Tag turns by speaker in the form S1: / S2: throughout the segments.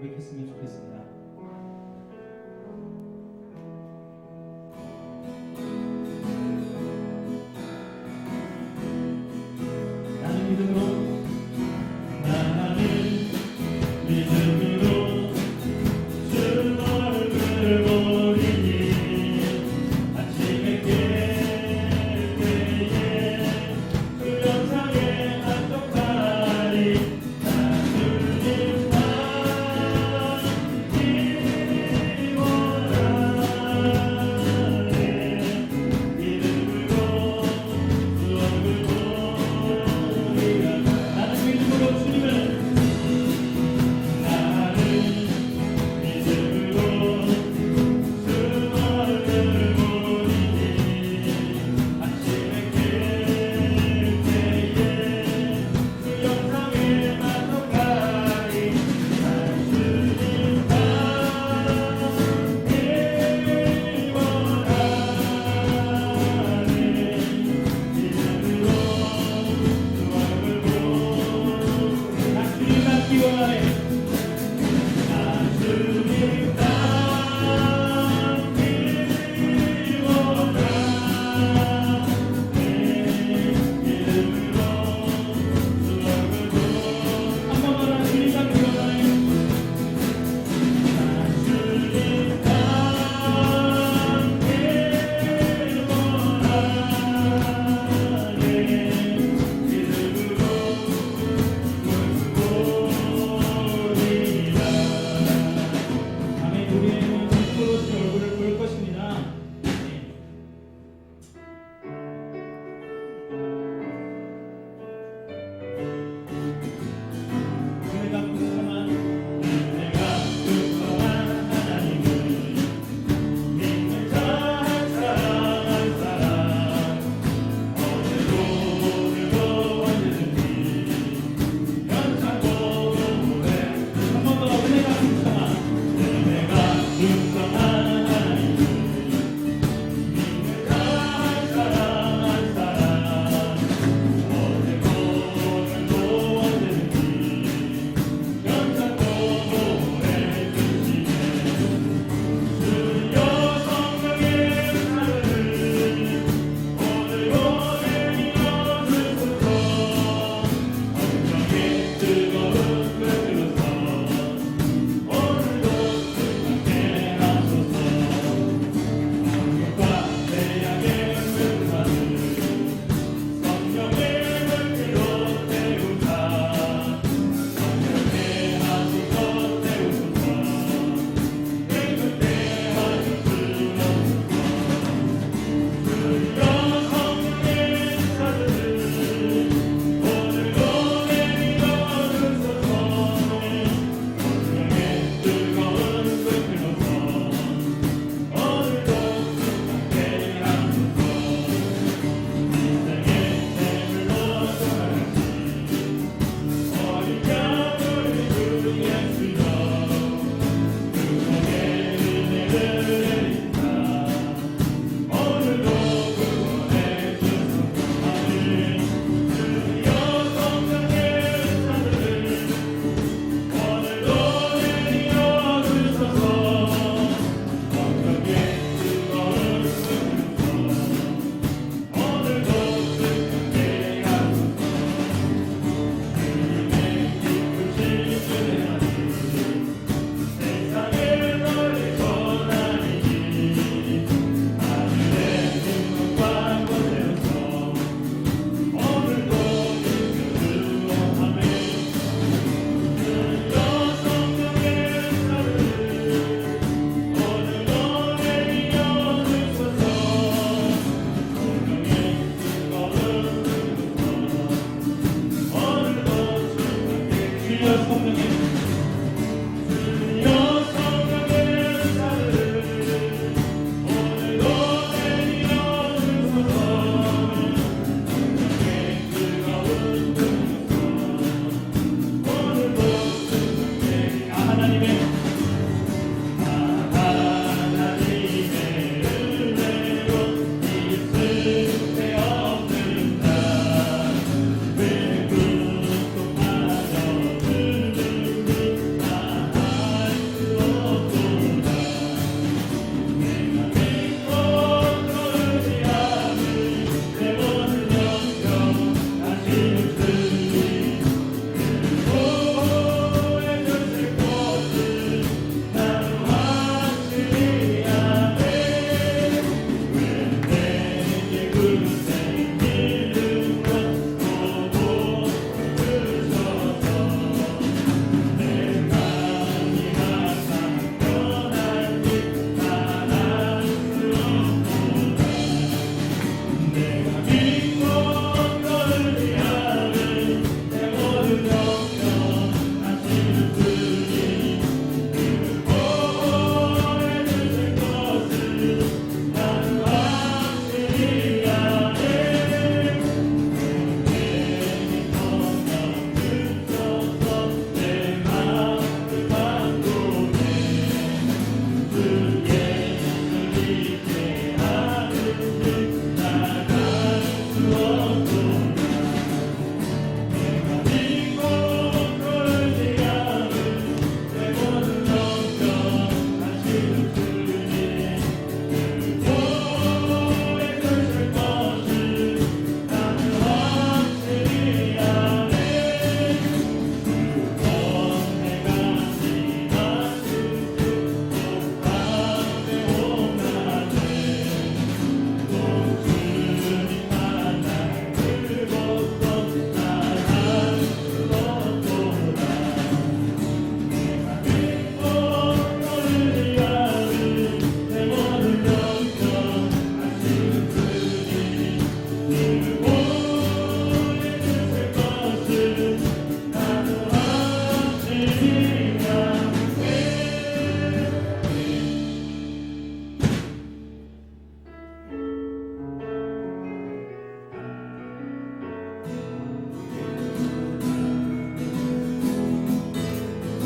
S1: 고백했으면 좋겠습니다. 나는 믿음으로 주 너를 부르리니 아침에 깰 때에 그 영상에 한동하리 나 주님만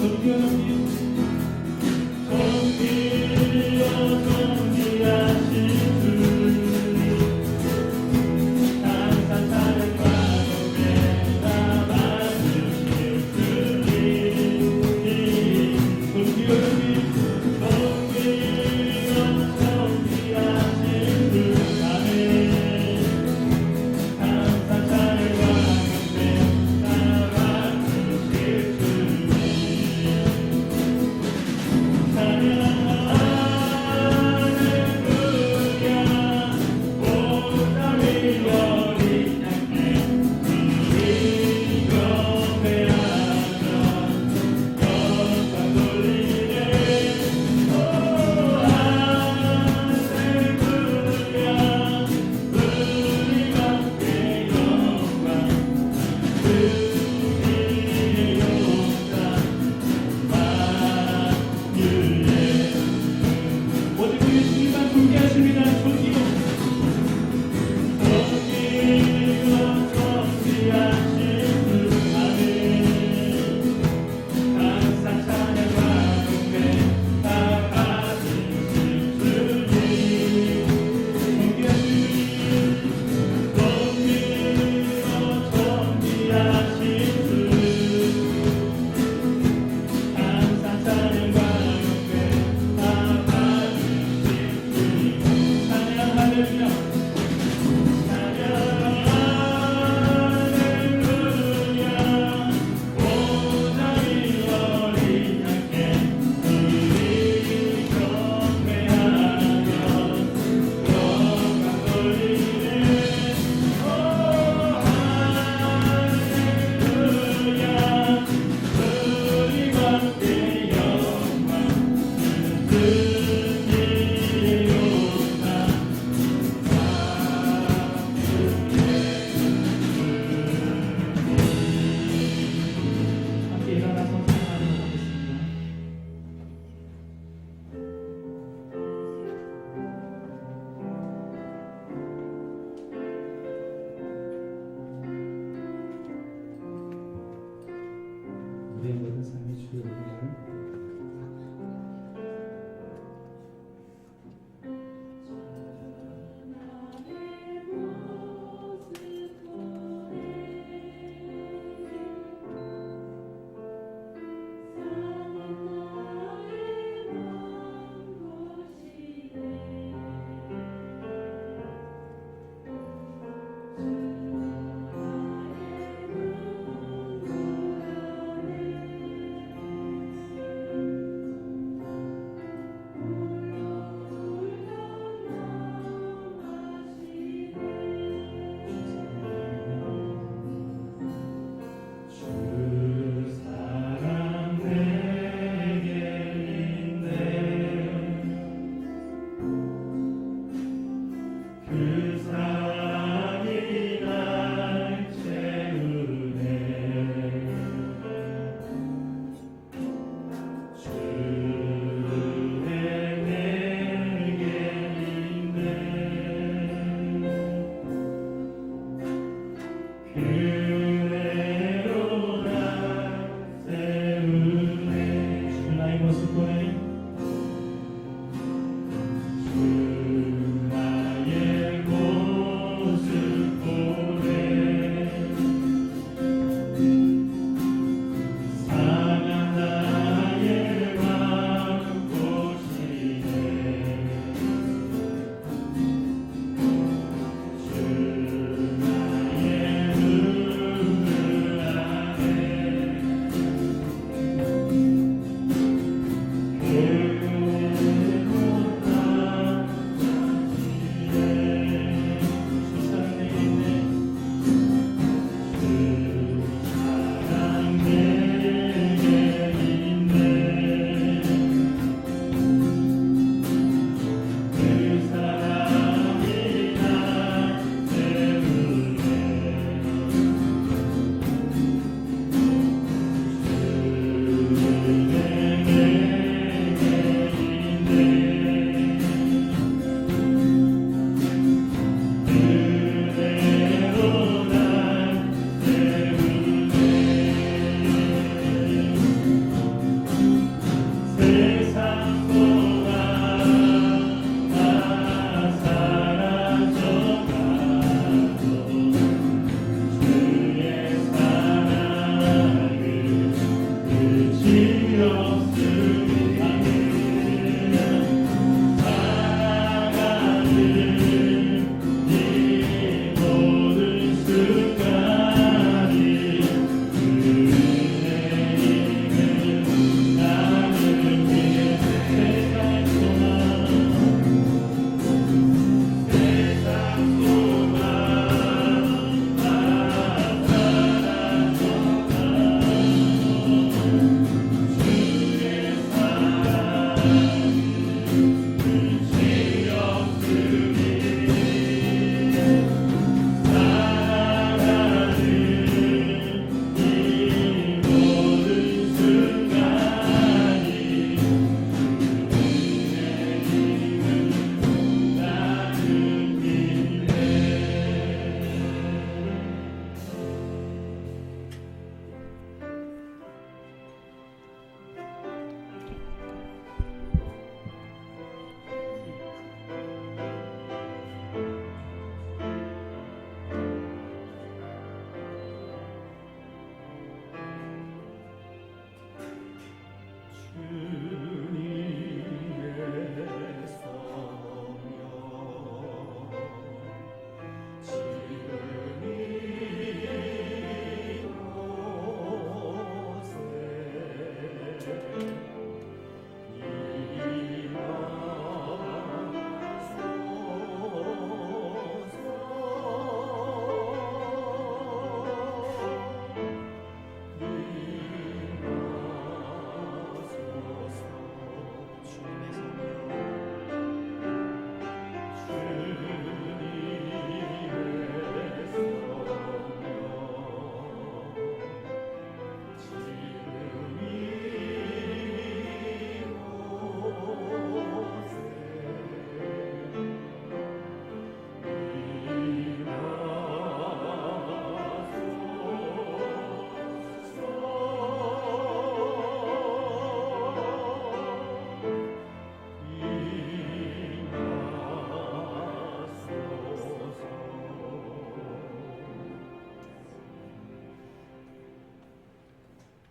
S1: 찬양하리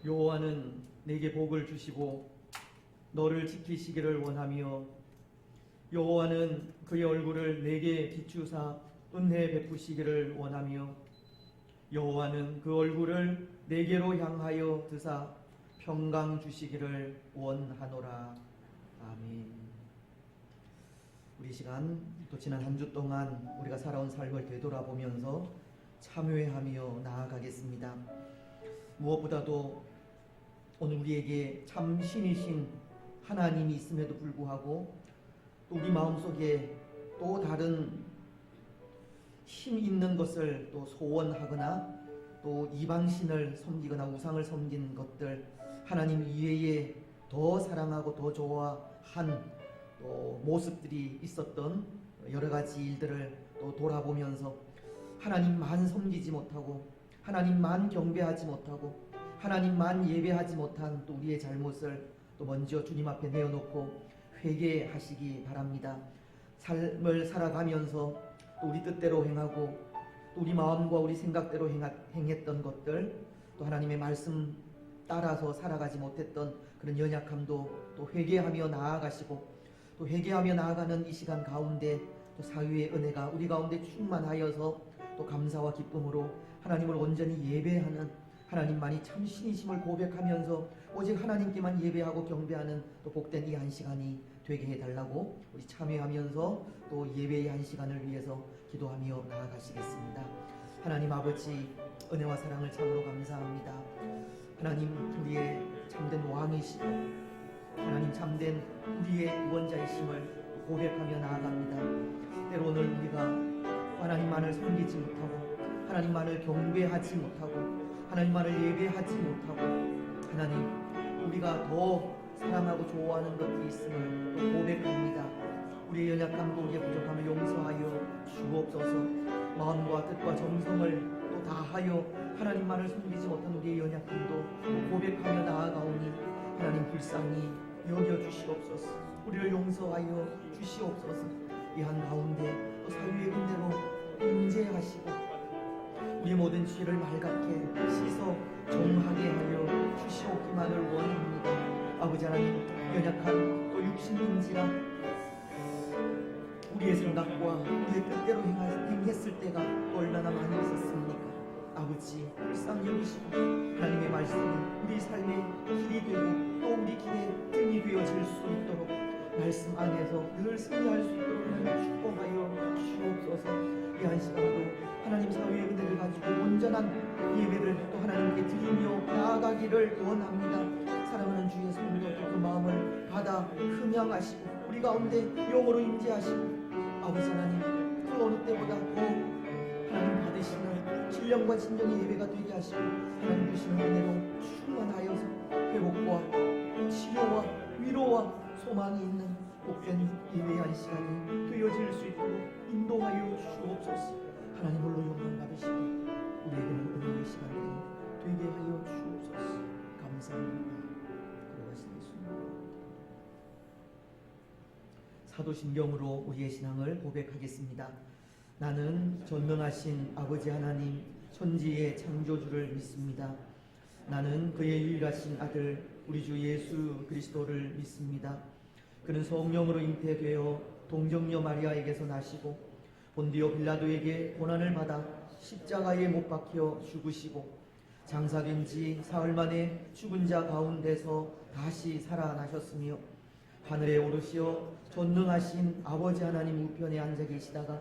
S2: 여호와는 내게 복을 주시고 너를 지키시기를 원하며 여호와는 그의 얼굴을 내게 비추사 은혜 베푸시기를 원하며 여호와는 그 얼굴을 내게로 향하여 드사 평강 주시기를 원하노라. 아멘. 우리 시간 또 지난 한 주 동안 우리가 살아온 삶을 되돌아보면서 참회하며 나아가겠습니다. 무엇보다도 오늘 우리에게 참 신이신 하나님이 있음에도 불구하고 또 우리 마음속에 또 다른 힘 있는 것을 또 소원하거나 또 이방신을 섬기거나 우상을 섬긴 것들, 하나님 이외에 더 사랑하고 더 좋아한 또 모습들이 있었던 여러 가지 일들을 또 돌아보면서 하나님만 섬기지 못하고 하나님만 경배하지 못하고 하나님만 예배하지 못한 또 우리의 잘못을 또 먼저 주님 앞에 내어놓고 회개하시기 바랍니다. 삶을 살아가면서 또 우리 뜻대로 행하고 또 우리 마음과 우리 생각대로 행했던 것들, 또 하나님의 말씀 따라서 살아가지 못했던 그런 연약함도 또 회개하며 나아가시고, 또 회개하며 나아가는 이 시간 가운데 또 사유의 은혜가 우리 가운데 충만하여서 또 감사와 기쁨으로 하나님을 온전히 예배하는, 하나님만이 참 신이심을 고백하면서 오직 하나님께만 예배하고 경배하는 또 복된 이 한 시간이 되게 해달라고 우리 참여하면서 또 예배의 한 시간을 위해서 기도하며 나아가시겠습니다. 하나님 아버지, 은혜와 사랑을 참으로 감사합니다. 하나님, 우리의 참된 왕이시고 하나님 참된 우리의 구원자이심을 고백하며 나아갑니다. 때로는 우리가 하나님만을 섬기지 못하고 하나님만을 경배하지 못하고 하나님만을 예배하지 못하고 하나님, 우리가 더 사랑하고 좋아하는 것들이 있음을 또 고백합니다. 우리의 연약함도 우리의 부족함을 용서하여 주옵소서. 마음과 뜻과 정성을 또 다하여 하나님만을 섬기지 못한 우리의 연약함도 또 고백하며 나아가오니 하나님 불쌍히 여겨주시옵소서. 우리를 용서하여 주시옵소서. 이 한가운데 또 사유의 은혜로 임재하시고 우리의 모든 죄를 맑게 씻어 정하게 하여 주시옵기만을 원합니다. 아버지 하나님, 연약한 또 육신인지라 우리의 생각과 우리의 뜻대로 행했을 때가 얼마나 많이 있었습니까? 아버지, 불쌍히 여기시고 하나님의 말씀이 우리 삶의 길이 되고 또 우리 길에 등이 되어질 수 있도록 말씀 안에서 늘 승리할 수 있도록 하나님 축복하여 주옵소서. 이 한 시간도 하나님 사회의 은혜를 가지고 온전한 예배를 또 하나님께 드리며 나아가기를 원합니다. 사랑하는 주의 성도들 그 마음을 받아 흠양하시고 우리 가운데 영으로 임재하시고 아버지 하나님, 그 어느 때보다 더 하나님 받으시는 신령과 진정의 예배가 되게 하시고 하나님 주시는 은혜로 충만하여서 회복과 치료와 위로와 소망이 있는 복된 예배의 한 시간이 되어질 수 있도록 인도하여 주옵소서. 하나님 홀로 영광 받으시고 우리에게는 은혜의 시간이 되게 하여 주옵소서. 감사합니다. 걸어가신 예수님. 사도신경으로 우리의 신앙을 고백하겠습니다. 나는 전능하신 아버지 하나님 천지의 창조주를 믿습니다. 나는 그의 유일하신 아들 우리 주 예수 그리스도를 믿습니다. 그는 성령으로 잉태되어 동정녀 마리아에게서 나시고 본디오 빌라도에게 고난을 받아 십자가에 못 박혀 죽으시고 장사된 지 사흘 만에 죽은 자 가운데서 다시 살아나셨으며 하늘에 오르시어 전능하신 아버지 하나님 우편에 앉아 계시다가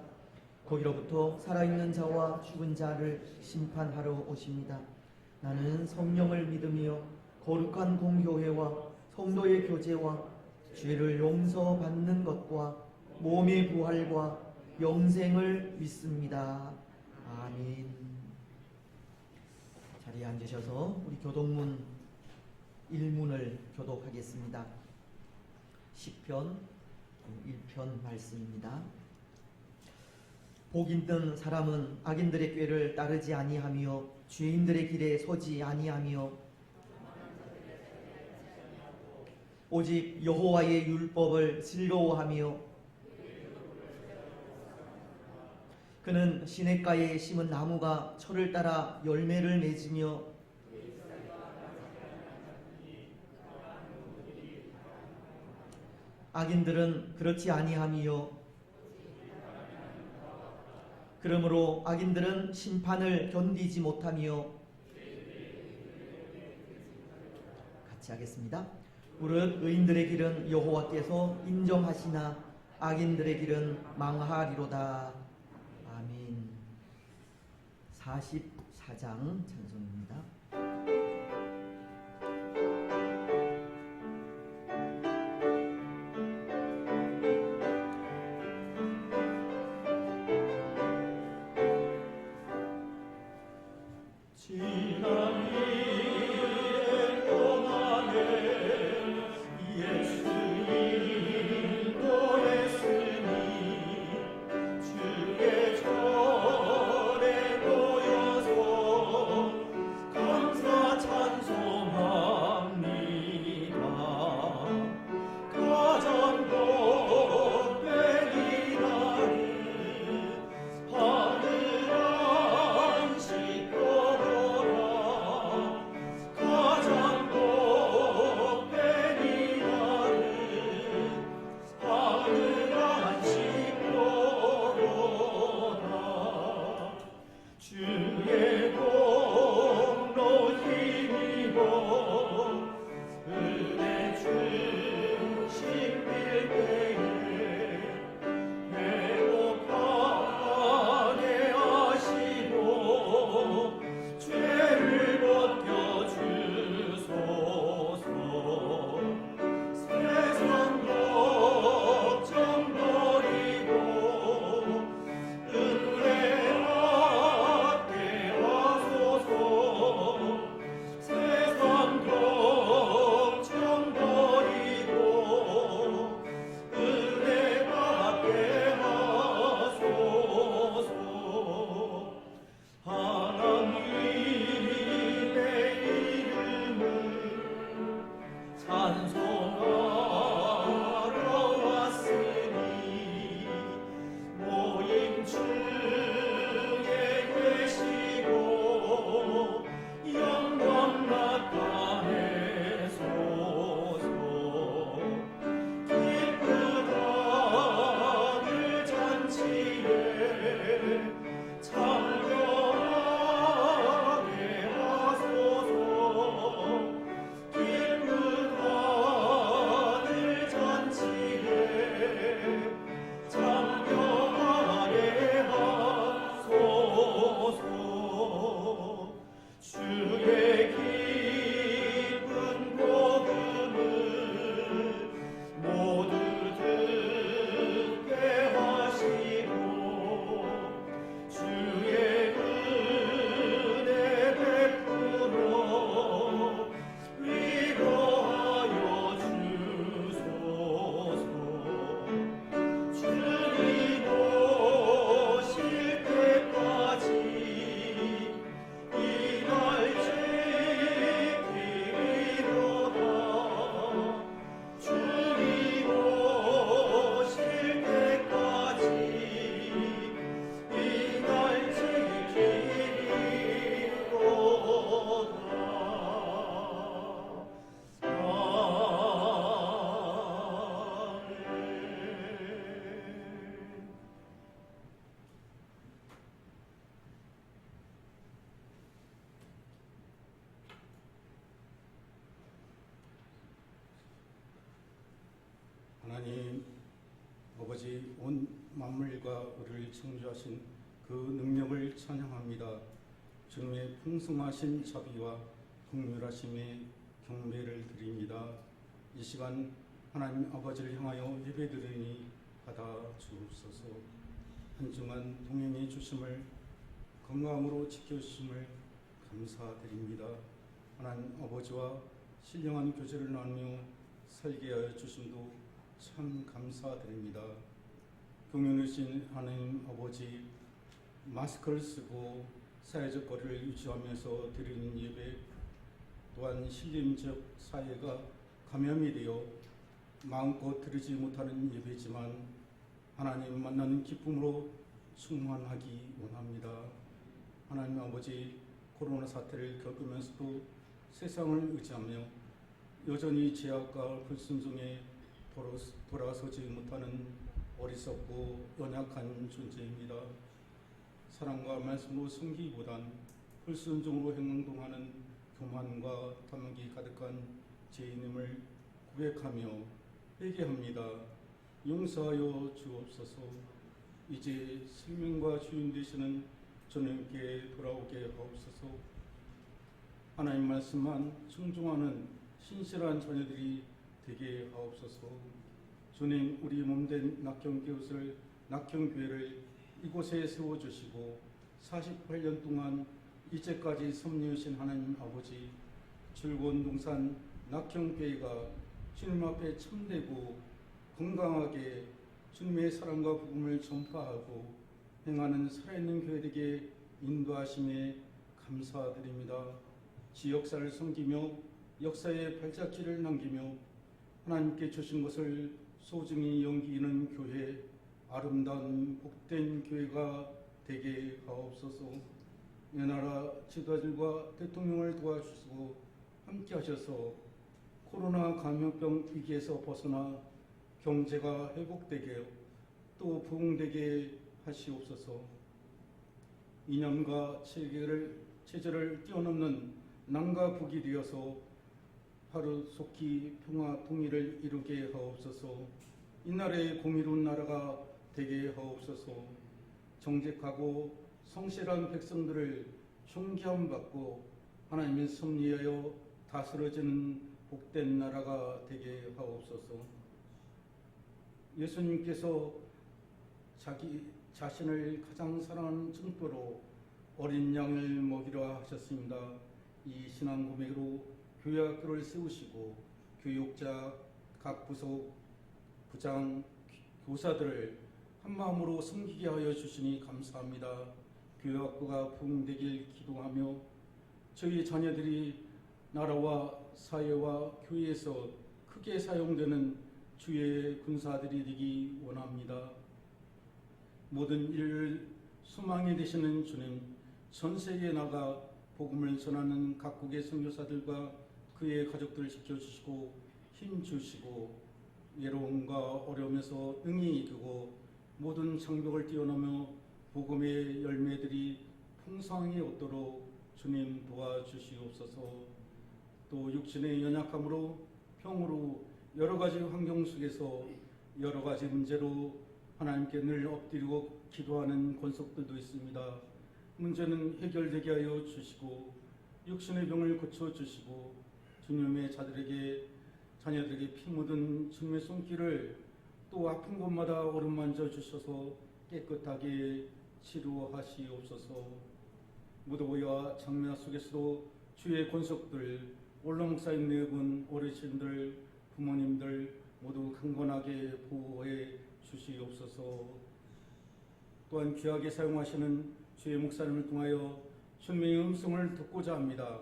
S2: 거기로부터 살아있는 자와 죽은 자를 심판하러 오십니다. 나는 성령을 믿으며 거룩한 공교회와 성도의 교제와 죄를 용서받는 것과 몸의 부활과 영생을 믿습니다. 아멘. 자리에 앉으셔서 우리 교독문 1문을 교독하겠습니다. 시편 1편 말씀입니다. 복 있는 사람은 악인들의 꾀를 따르지 아니하며 죄인들의 길에 서지 아니하며 오직 여호와의 율법을 즐거워하며 그는 시냇가에 심은 나무가 철을 따라 열매를 맺으며 악인들은 그렇지 아니함이요 그러므로 악인들은 심판을 견디지 못하며 같이 하겠습니다. 무릇 의인들의 길은 여호와께서 인정하시나 악인들의 길은 망하리로다. 아멘. 44장 찬송입니다.
S3: 하나님 아버지, 온 만물과 우리를 창조하신 그 능력을 찬양합니다. 주님의 풍성하신 자비와 긍휼하심에 경배를 드립니다. 이 시간 하나님 아버지를 향하여 예배드리니 받아 주옵소서. 한 주간 동행해 주심을, 건강으로 지켜주심을 감사드립니다. 하나님 아버지와 신령한 교제를 나누며 살게 하여 주심도 참 감사드립니다. 경륜이신 하나님 아버지, 마스크를 쓰고 사회적 거리를 유지하면서 드리는 예배, 또한 신림적 사회가 감염이 되어 마음껏 드리지 못하는 예배지만 하나님 만나는 기쁨으로 충만하기 원합니다. 하나님 아버지, 코로나 사태를 겪으면서도 세상을 의지하며 여전히 죄악과 불순종에 돌아서지 못하는 어리석고 연약한 존재입니다. 사랑과 말씀으로 섬기기보단 불순종으로 행동하는 교만과 탐욕이 가득한 죄인임을 고백하며 회개합니다. 용서하여 주옵소서. 이제 생명과 주인 되시는 주님께 돌아오게 하옵소서. 하나님 말씀만 순종하는 신실한 자녀들이 되게 하옵소서. 주님, 우리 몸된 낙경교회를 이곳에 세워주시고 48년 동안 이제까지 섭리하신 하나님 아버지, 즐거운 동산 낙경교회가 주님 앞에 참되고 건강하게 주님의 사랑과 복음을 전파하고 행하는 살아있는 교회 되게 인도하심에 감사드립니다. 지역사를 섬기며 역사의 발자취를 남기며 하나님께 주신 것을 소중히 여기는 교회, 아름다운 복된 교회가 되게 하옵소서. 이 나라 지도자들과 대통령을 도와주시고 함께 하셔서 코로나 감염병 위기에서 벗어나 경제가 회복되게 또 부흥되게 하시옵소서. 이념과 체제를 뛰어넘는 남과 북이 되어서 하루속히 평화 통일을 이루게 하옵소서. 이 나라의 공의로운 나라가 되게 하옵소서. 정직하고 성실한 백성들을 존귀함 받고 하나님의 섭리하여 다스려지는 복된 나라가 되게 하옵소서. 예수님께서 자기 자신을 가장 사랑하는 증표로 어린 양을 먹이려 하셨습니다. 이 신앙 고백으로 교회학교를 세우시고 교육자, 각 부속, 부장, 교사들을 한마음으로 섬기게 하여 주시니 감사합니다. 교회학교가 부흥되길 기도하며 저희 자녀들이 나라와 사회와 교회에서 크게 사용되는 주의 군사들이 되기 원합니다. 모든 일을 소망이 되시는 주님, 전 세계에 나가 복음을 전하는 각국의 선교사들과 그의 가족들을 지켜주시고 힘주시고 외로움과 어려움에서 능히 이기고 모든 장벽을 뛰어넘어 복음의 열매들이 풍성히 얻도록 주님 도와주시옵소서. 또 육신의 연약함으로 병으로 여러 가지 환경 속에서 여러 가지 문제로 하나님께 늘 엎드리고 기도하는 권속들도 있습니다. 문제는 해결되게 하여 주시고 육신의 병을 고쳐주시고 주님의 자녀들에게 피 묻은 주님의 손길을 또 아픈 곳마다 어루만져 주셔서 깨끗하게 치료하시옵소서. 무도와 장면 속에서도 주의 권속들, 올로 목사님 네 분, 어르신들, 부모님들 모두 강건하게 보호해 주시옵소서. 또한 귀하게 사용하시는 주의 목사님을 통하여 주님의 음성을 듣고자 합니다.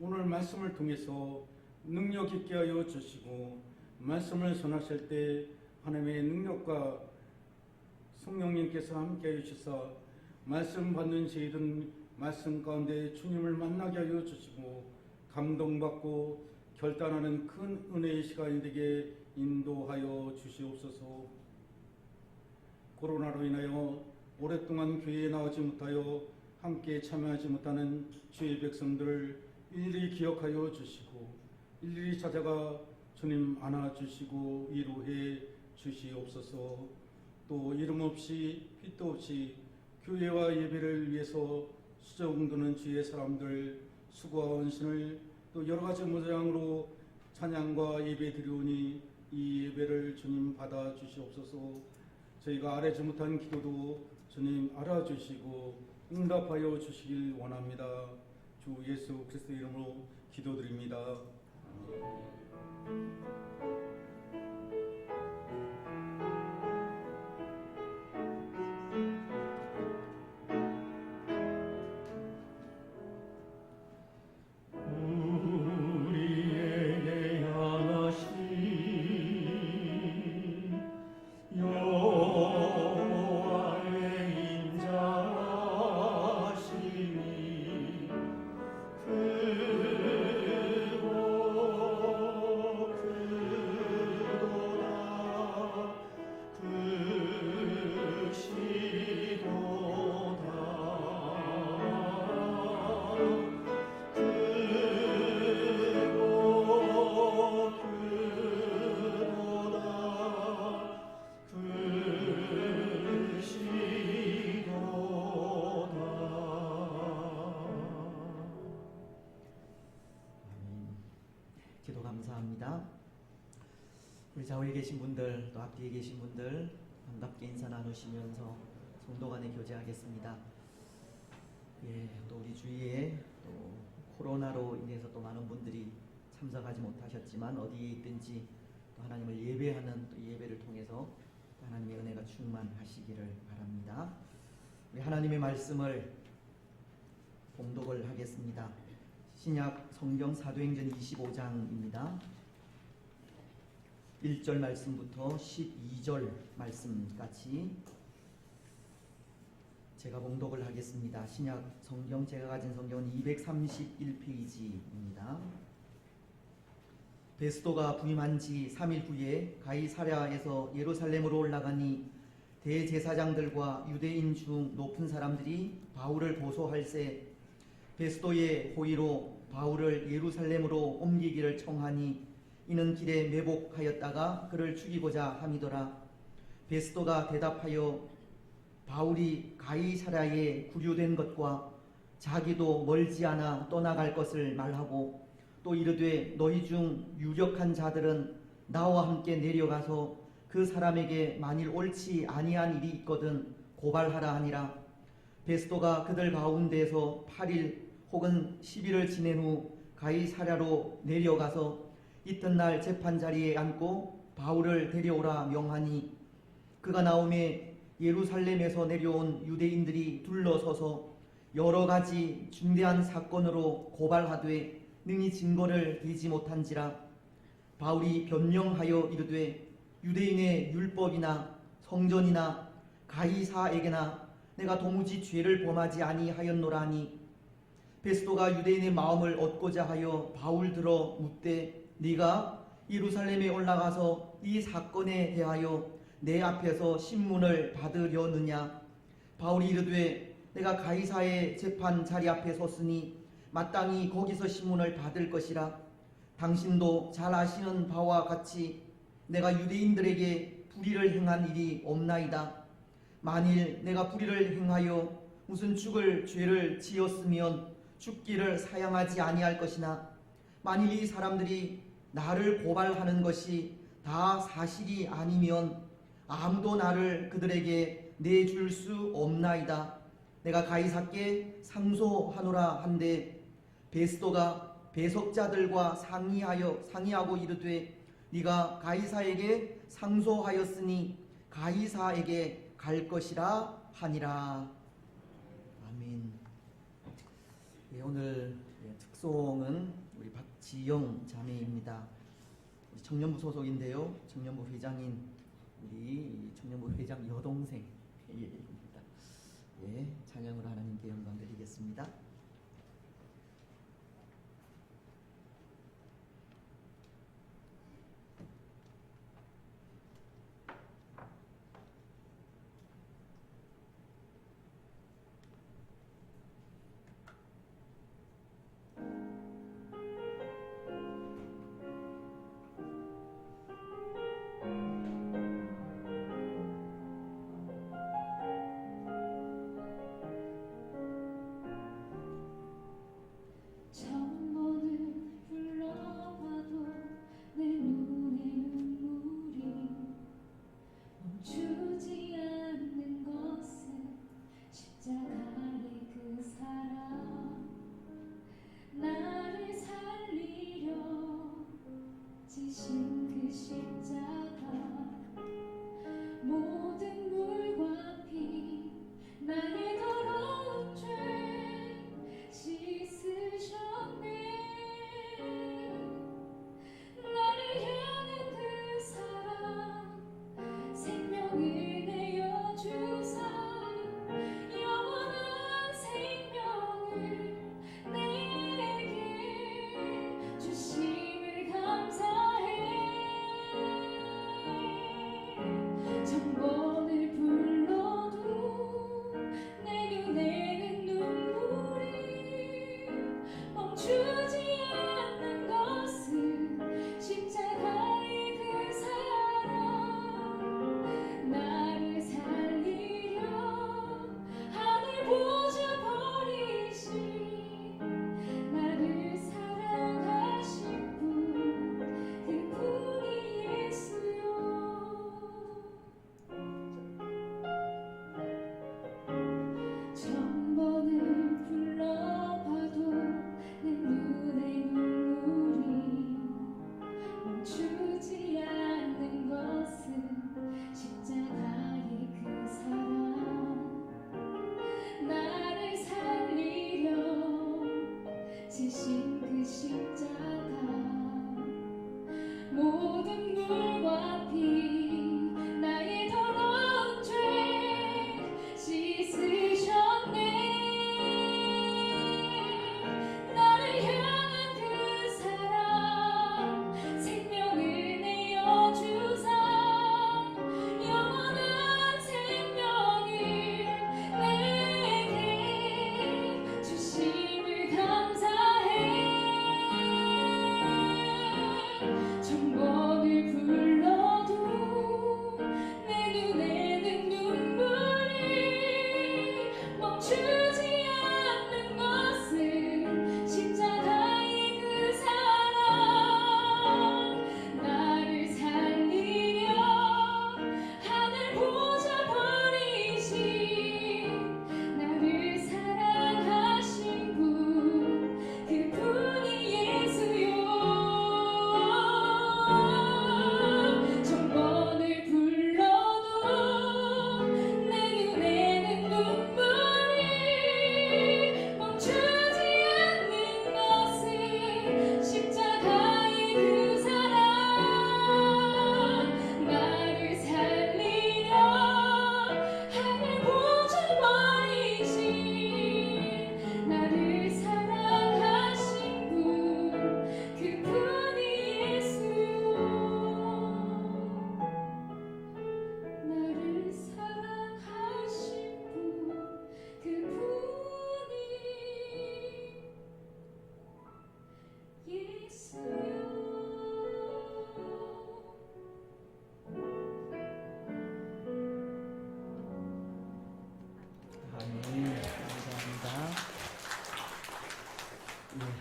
S3: 오늘 말씀을 통해서 능력 있게 하여 주시고 말씀을 전하실 때 하나님의 능력과 성령님께서 함께하여 주시사 말씀 받는 저희들 말씀 가운데 주님을 만나게 하여 주시고 감동받고 결단하는 큰 은혜의 시간이 되게 인도하여 주시옵소서. 코로나로 인하여 오랫동안 교회에 나오지 못하여 함께 참여하지 못하는 주의 백성들을 일일이 기억하여 주시고 일일이 찾아가 주님 안아주시고 위로해 주시옵소서. 또 이름 없이 빛도 없이 교회와 예배를 위해서 수정두는 주의 사람들 수고와 헌신을 또 여러 가지 모양으로 찬양과 예배 드리오니 이 예배를 주님 받아 주시옵소서. 저희가 아뢰지 못한 기도도 주님 알아주시고 응답하여 주시길 원합니다. 주 예수 그리스도 이름으로 기도드립니다.
S1: 우리에게 하나씩 여호와의 인자시니 크고
S2: 기도 감사합니다. 우리 좌우에 계신 분들 또 앞뒤에 계신 분들 반갑게 인사 나누시면서 성도 간에 교제하겠습니다. 또 우리 주위에 또 코로나로 인해서 또 많은 분들이 참석하지 못하셨지만 어디에 있든지 또 하나님을 예배하는 또 예배를 통해서 하나님의 은혜가 충만하시기를 바랍니다. 우리 하나님의 말씀을 봉독을 하겠습니다. 신약 성경 사도행전 25장입니다. 1절 말씀부터 12절 말씀까지 제가 봉독을 하겠습니다. 신약 성경 제가 가진 성경은 231페이지입니다. 베스도가 부임한 지 3일 후에 가이사랴에서 예루살렘으로 올라가니 대제사장들과 유대인 중 높은 사람들이 바울을 고소할세 베스도의 호의로 바울을 예루살렘으로 옮기기를 청하니 이는 길에 매복하였다가 그를 죽이고자 함이더라. 베스도가 대답하여 바울이 가이사랴에 구류된 것과 자기도 멀지 않아 떠나갈 것을 말하고 또 이르되 너희 중 유력한 자들은 나와 함께 내려가서 그 사람에게 만일 옳지 아니한 일이 있거든 고발하라 하니라. 베스도가 그들 가운데에서 8일 혹은 10일을 지낸 후 가이사랴로 내려가서 이튿날 재판자리에 앉고 바울을 데려오라 명하니 그가 나오매 예루살렘에서 내려온 유대인들이 둘러서서 여러 가지 중대한 사건으로 고발하되 능히 증거를 대지 못한지라. 바울이 변명하여 이르되 유대인의 율법이나 성전이나 가이사에게나 내가 도무지 죄를 범하지 아니하였노라 하니 베스도가 유대인의 마음을 얻고자 하여 바울 들어 묻되 네가 예루살렘에 올라가서 이 사건에 대하여 내 앞에서 신문을 받으려느냐. 바울이 이르되 내가 가이사의 재판 자리 앞에 섰으니 마땅히 거기서 신문을 받을 것이라. 당신도 잘 아시는 바와 같이 내가 유대인들에게 불의를 행한 일이 없나이다. 만일 내가 불의를 행하여 무슨 죽을 죄를 지었으면 죽기를 사양하지 아니할 것이나 만일 이 사람들이 나를 고발하는 것이 다 사실이 아니면 아무도 나를 그들에게 내줄 수 없나이다. 내가 가이사께 상소하노라 한데 베스도가 배석자들과 상의하고 이르되 네가 가이사에게 상소하였으니 가이사에게 갈 것이라 하니라. 아멘. 오늘 특송은 우리 박지영 자매입니다. 우리 청년부 소속인데요. 청년부 회장인 우리 청년부 회장 여동생입니다. 찬양으로 하나님께 영광 드리겠습니다.
S4: 정보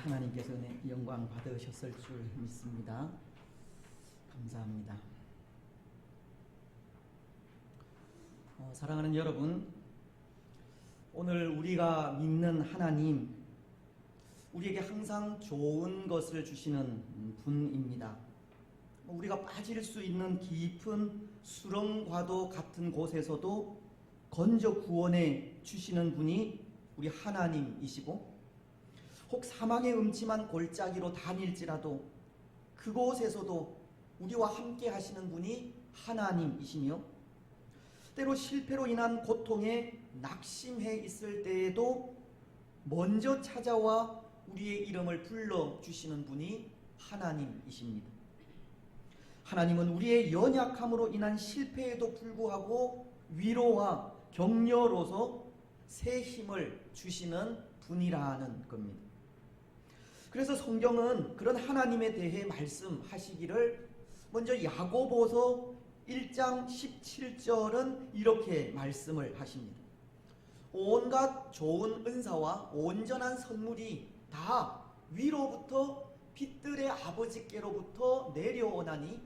S2: 하나님께서 영광 받으셨을 줄 믿습니다. 감사합니다. 사랑하는 여러분, 오늘 우리가 믿는 하나님, 우리에게 항상 좋은 것을 주시는 분입니다. 우리가 빠질 수 있는 깊은 수렁과도 같은 곳에서도 건져 구원해 주시는 분이 우리 하나님이시고, 혹 사망의 음침한 골짜기로 다닐지라도 그곳에서도 우리와 함께 하시는 분이 하나님이시며, 때로 실패로 인한 고통에 낙심해 있을 때에도 먼저 찾아와 우리의 이름을 불러주시는 분이 하나님이십니다. 하나님은 우리의 연약함으로 인한 실패에도 불구하고 위로와 격려로서 새 힘을 주시는 분이라는 겁니다. 그래서 성경은 그런 하나님에 대해 말씀하시기를 먼저 야고보서 1장 17절은 이렇게 말씀을 하십니다. 온갖 좋은 은사와 온전한 선물이 다 위로부터 빛들의 아버지께로부터 내려오나니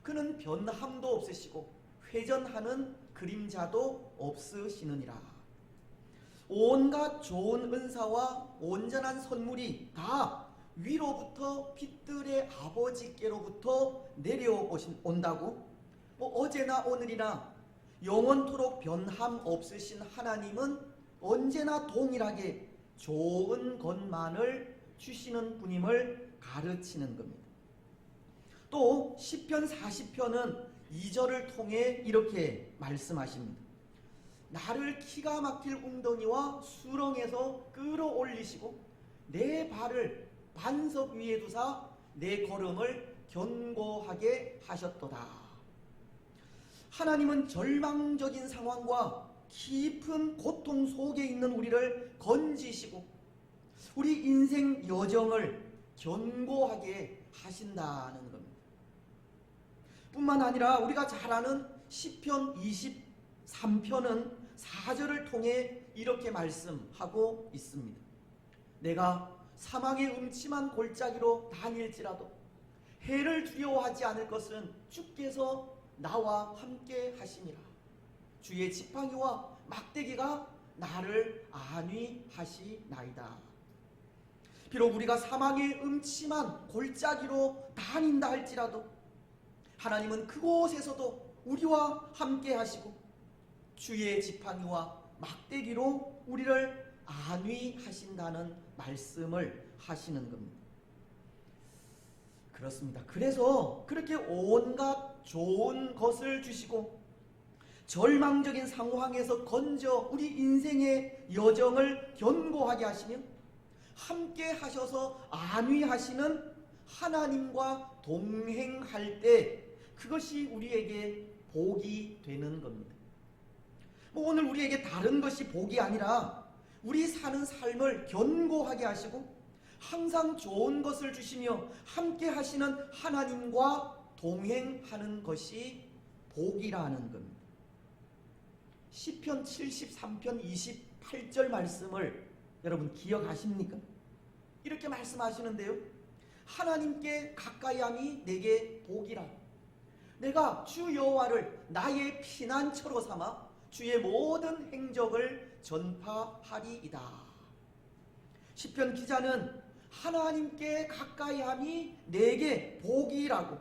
S2: 그는 변함도 없으시고 회전하는 그림자도 없으시느니라. 온갖 좋은 은사와 온전한 선물이 다 위로부터 빛들의 아버지께로부터 내려온다고? 어제나 오늘이나 영원토록 변함 없으신 하나님은 언제나 동일하게 좋은 것만을 주시는 분임을 가르치는 겁니다. 또 시편 40편은 2절을 통해 이렇게 말씀하십니다. 나를 기가 막힐 웅덩이와 수렁에서 끌어올리시고 내 발을 반석 위에 두사 내 걸음을 견고하게 하셨도다. 하나님은 절망적인 상황과 깊은 고통 속에 있는 우리를 건지시고 우리 인생 여정을 견고하게 하신다는 겁니다. 뿐만 아니라 우리가 잘 아는 시편 23편은 4절을 통해 이렇게 말씀하고 있습니다. 내가 사망의 음침한 골짜기로 다닐지라도 해를 두려워하지 않을 것은 주께서 나와 함께 하시니라. 주의 지팡이와 막대기가 나를 안위하시나이다. 비록 우리가 사망의 음침한 골짜기로 다닌다 할지라도 하나님은 그곳에서도 우리와 함께 하시고 주의 지팡이와 막대기로 우리를 안위하신다는 말씀을 하시는 겁니다. 그렇습니다. 그래서 그렇게 온갖 좋은 것을 주시고 절망적인 상황에서 건져 우리 인생의 여정을 견고하게 하시며 함께 하셔서 안위하시는 하나님과 동행할 때 그것이 우리에게 복이 되는 겁니다. 오늘 우리에게 다른 것이 복이 아니라 우리 사는 삶을 견고하게 하시고 항상 좋은 것을 주시며 함께 하시는 하나님과 동행하는 것이 복이라는 겁니다. 시편 73편 28절 말씀을 여러분 기억하십니까? 이렇게 말씀하시는데요. 하나님께 가까이함이 내게 복이라. 내가 주 여호와를 나의 피난처로 삼아 주의 모든 행적을 전파하리이다. 시편 기자는 하나님께 가까이함이 내게 복이라고,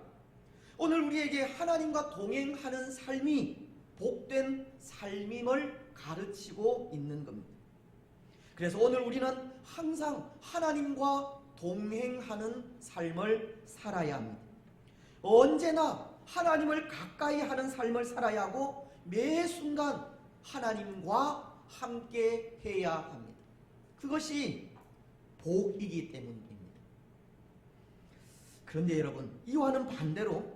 S2: 오늘 우리에게 하나님과 동행하는 삶이 복된 삶임을 가르치고 있는 겁니다. 그래서 오늘 우리는 항상 하나님과 동행하는 삶을 살아야 합니다. 언제나 하나님을 가까이 하는 삶을 살아야 하고 매 순간 하나님과 함께 해야 합니다. 그것이 복이기 때문입니다. 그런데 여러분, 이와는 반대로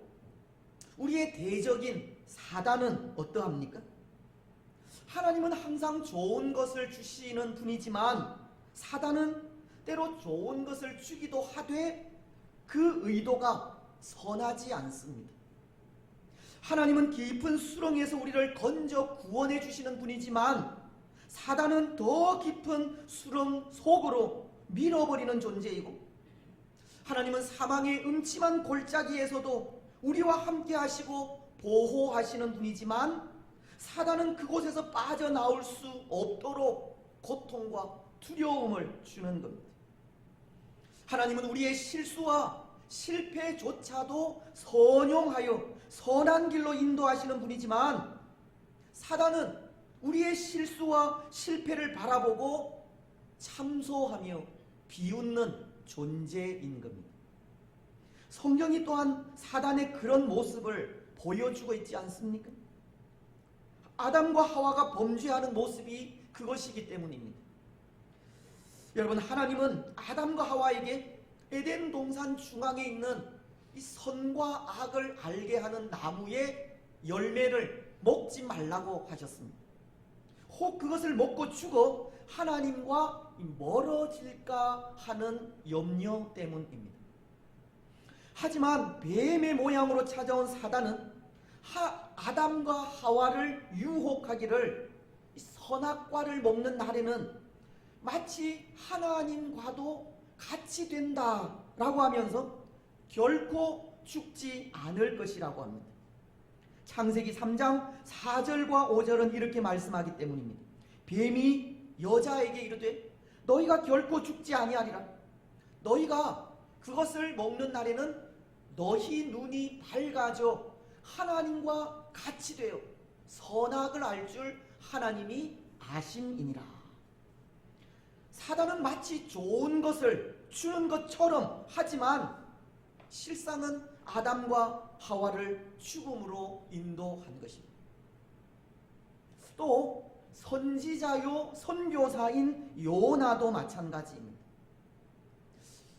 S2: 우리의 대적인 사단은 어떠합니까? 하나님은 항상 좋은 것을 주시는 분이지만 사단은 때로 좋은 것을 주기도 하되 그 의도가 선하지 않습니다. 하나님은 깊은 수렁에서 우리를 건져 구원해 주시는 분이지만 사단은 더 깊은 수렁 속으로 밀어버리는 존재이고, 하나님은 사망의 음침한 골짜기에서도 우리와 함께 하시고 보호하시는 분이지만, 사단은 그곳에서 빠져나올 수 없도록 고통과 두려움을 주는 겁니다. 하나님은 우리의 실수와 실패조차도 선용하여 선한 길로 인도하시는 분이지만, 사단은 우리의 실수와 실패를 바라보고 참소하며 비웃는 존재인 겁니다. 성경이 또한 사단의 그런 모습을 보여주고 있지 않습니까? 아담과 하와가 범죄하는 모습이 그것이기 때문입니다. 여러분, 하나님은 아담과 하와에게 에덴 동산 중앙에 있는 이 선과 악을 알게 하는 나무의 열매를 먹지 말라고 하셨습니다. 혹 그것을 먹고 죽어 하나님과 멀어질까 하는 염려 때문입니다. 하지만 뱀의 모양으로 찾아온 사단은 아담과 하와를 유혹하기를, 선악과를 먹는 날에는 마치 하나님과도 같이 된다라고 하면서 결코 죽지 않을 것이라고 합니다. 창세기 3장 4절과 5절은 이렇게 말씀하기 때문입니다. 뱀이 여자에게 이르되 너희가 결코 죽지 아니하리라. 너희가 그것을 먹는 날에는 너희 눈이 밝아져 하나님과 같이 되어 선악을 알 줄 하나님이 아심이니라. 사단은 마치 좋은 것을 주는 것처럼 하지만 실상은 아담과 하와를 죽음으로 인도한 것입니다. 또 선지자요 선교사인 요나도 마찬가지입니다.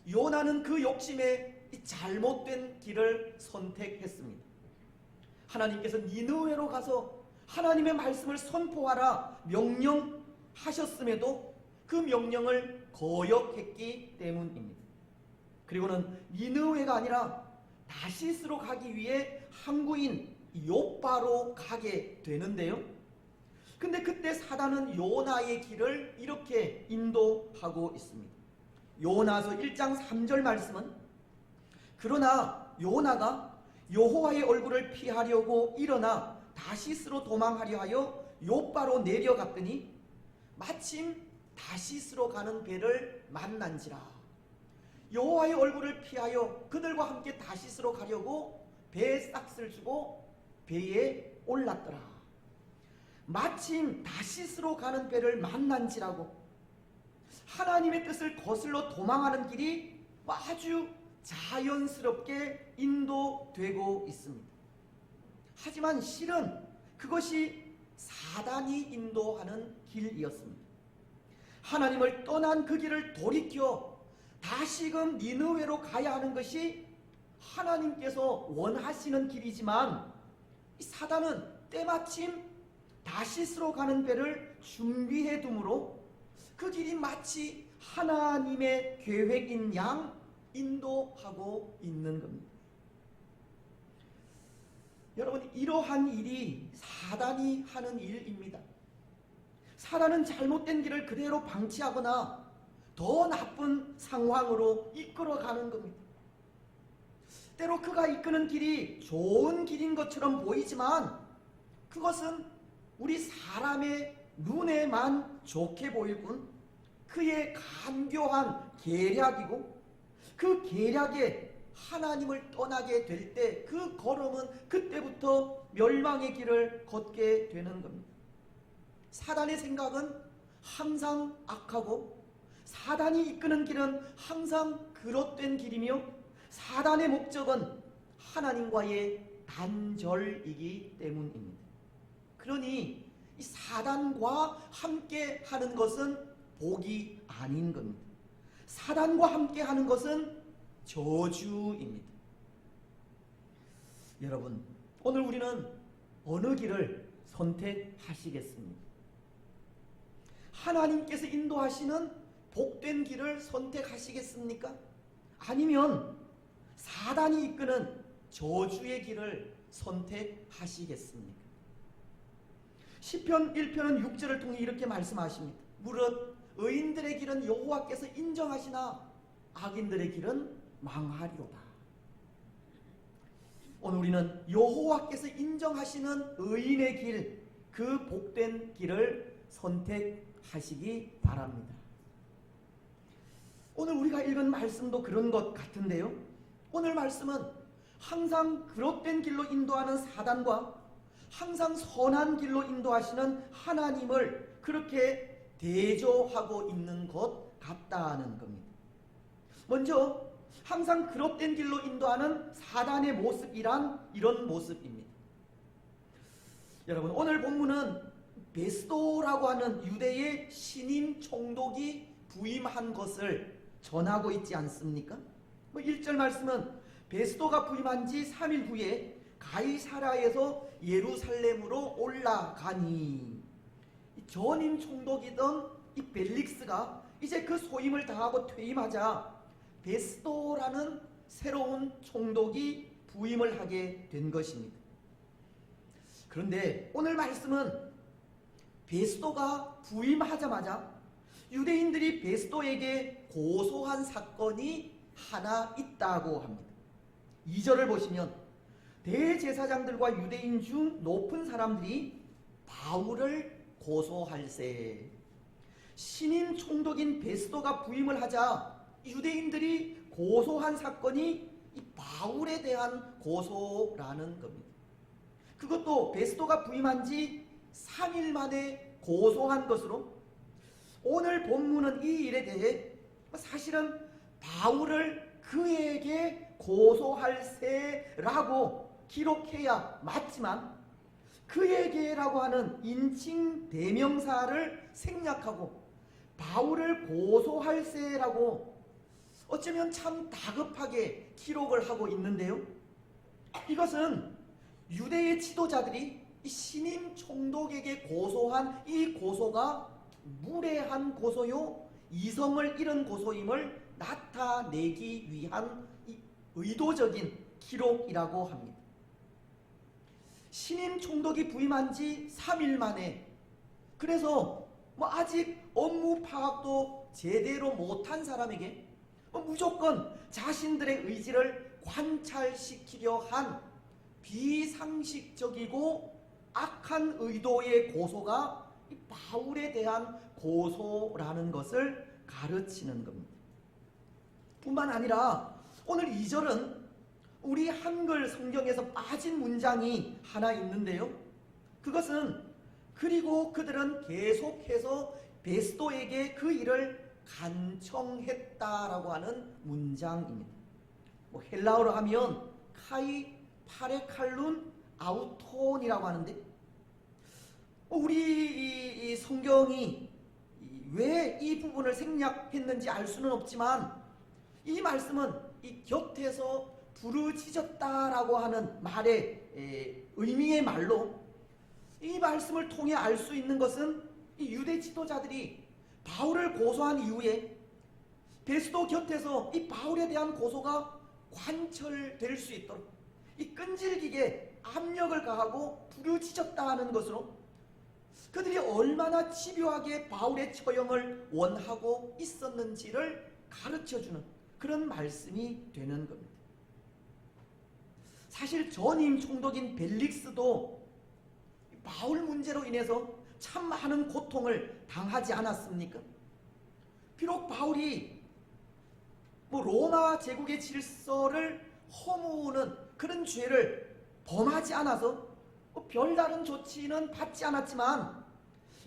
S2: 요나는 그 욕심에 잘못된 길을 선택했습니다. 하나님께서 니느웨로 가서 하나님의 말씀을 선포하라 명령하셨음에도 그 명령을 거역했기 때문입니다. 그리고는 니느웨가 아니라 다시스로 가기 위해 항구인 욥바로 가게 되는데요. 근데 그때 사단은 요나의 길을 이렇게 인도하고 있습니다. 요나서 1장 3절 말씀은, 그러나 요나가 여호와의 얼굴을 피하려고 일어나 다시스로 도망하려 하여 욥바로 내려갔더니 마침 다시스로 가는 배를 만난지라. 여호와의 얼굴을 피하여 그들과 함께 다시스로 가려고 배에 싹스를 주고 배에 올랐더라. 마침 다시스로 가는 배를 만난지라고 하나님의 뜻을 거슬러 도망하는 길이 아주 자연스럽게 인도되고 있습니다. 하지만 실은 그것이 사단이 인도하는 길이었습니다. 하나님을 떠난 그 길을 돌이켜 다시금 니느웨로 가야 하는 것이 하나님께서 원하시는 길이지만, 사단은 때마침 다시스로 가는 배를 준비해 두므로 그 길이 마치 하나님의 계획인 양 인도하고 있는 겁니다. 여러분, 이러한 일이 사단이 하는 일입니다. 사단은 잘못된 길을 그대로 방치하거나 더 나쁜 상황으로 이끌어가는 겁니다. 때로 그가 이끄는 길이 좋은 길인 것처럼 보이지만 그것은 우리 사람의 눈에만 좋게 보일 뿐 그의 간교한 계략이고, 그 계략에 하나님을 떠나게 될 때 그 걸음은 그때부터 멸망의 길을 걷게 되는 겁니다. 사단의 생각은 항상 악하고 사단이 이끄는 길은 항상 그릇된 길이며 사단의 목적은 하나님과의 단절이기 때문입니다. 그러니 이 사단과 함께 하는 것은 복이 아닌 겁니다. 사단과 함께 하는 것은 저주입니다. 여러분, 오늘 우리는 어느 길을 선택하시겠습니까? 하나님께서 인도하시는 복된 길을 선택하시겠습니까? 아니면 사단이 이끄는 저주의 길을 선택하시겠습니까? 시편 1편은 6절을 통해 이렇게 말씀하십니다. 무릇 의인들의 길은 여호와께서 인정하시나 악인들의 길은 망하리로다. 오늘 우리는 여호와께서 인정하시는 의인의 길, 그 복된 길을 선택하시기 바랍니다. 오늘 우리가 읽은 말씀도 그런 것 같은데요. 오늘 말씀은 항상 그릇된 길로 인도하는 사단과 항상 선한 길로 인도하시는 하나님을 그렇게 대조하고 있는 것 같다는 겁니다. 먼저 항상 그릇된 길로 인도하는 사단의 모습이란 이런 모습입니다. 여러분, 오늘 본문은 베스도라고 하는 유대의 신임 총독이 부임한 것을 전하고 있지 않습니까? 1절 말씀은 베스도가 부임한 지 3일 후에 가이사라에서 예루살렘으로 올라가니, 전임 총독이던 이 벨릭스가 이제 그 소임을 다하고 퇴임하자 베스도라는 새로운 총독이 부임을 하게 된 것입니다. 그런데 오늘 말씀은 베스도가 부임하자마자 유대인들이 베스도에게 고소한 사건이 하나 있다고 합니다. 2절을 보시면 대제사장들과 유대인 중 높은 사람들이 바울을 고소할세. 신임 총독인 베스도가 부임을 하자 유대인들이 고소한 사건이 이 바울에 대한 고소라는 겁니다. 그것도 베스도가 부임한 지 3일 만에 고소한 것으로, 오늘 본문은 이 일에 대해 사실은 바울을 그에게 고소할세라고 기록해야 맞지만 그에게라고 하는 인칭 대명사를 생략하고 바울을 고소할세라고 어쩌면 참 다급하게 기록을 하고 있는데요. 이것은 유대의 지도자들이 이 신임 총독에게 고소한 이 고소가 무례한 고소요, 이성을 잃은 고소임을 나타내기 위한 의도적인 기록이라고 합니다. 신임 총독이 부임한 지 3일 만에, 그래서 아직 업무 파악도 제대로 못한 사람에게 무조건 자신들의 의지를 관찰시키려 한 비상식적이고 악한 의도의 고소가 바울에 대한 고소라는 것을 가르치는 겁니다. 뿐만 아니라 오늘 2절은 우리 한글 성경에서 빠진 문장이 하나 있는데요. 그것은 그리고 그들은 계속해서 베스도에게 그 일을 간청했다라고 하는 문장입니다. 헬라어로 하면 카이 파레칼룬 아우톤이라고 하는데, 우리 이 성경이 왜 이 부분을 생략했는지 알 수는 없지만 이 말씀은 이 곁에서 부르짖었다라고 하는 말의 의미의 말로, 이 말씀을 통해 알 수 있는 것은 이 유대 지도자들이 바울을 고소한 이후에 베스도 곁에서 이 바울에 대한 고소가 관철될 수 있도록 이 끈질기게 압력을 가하고 부르짖었다 하는 것으로 그들이 얼마나 집요하게 바울의 처형을 원하고 있었는지를 가르쳐주는 그런 말씀이 되는 겁니다. 사실 전임 총독인 벨릭스도 바울 문제로 인해서 참 많은 고통을 당하지 않았습니까? 비록 바울이 로마 제국의 질서를 허무는 그런 죄를 범하지 않아서 별다른 조치는 받지 않았지만,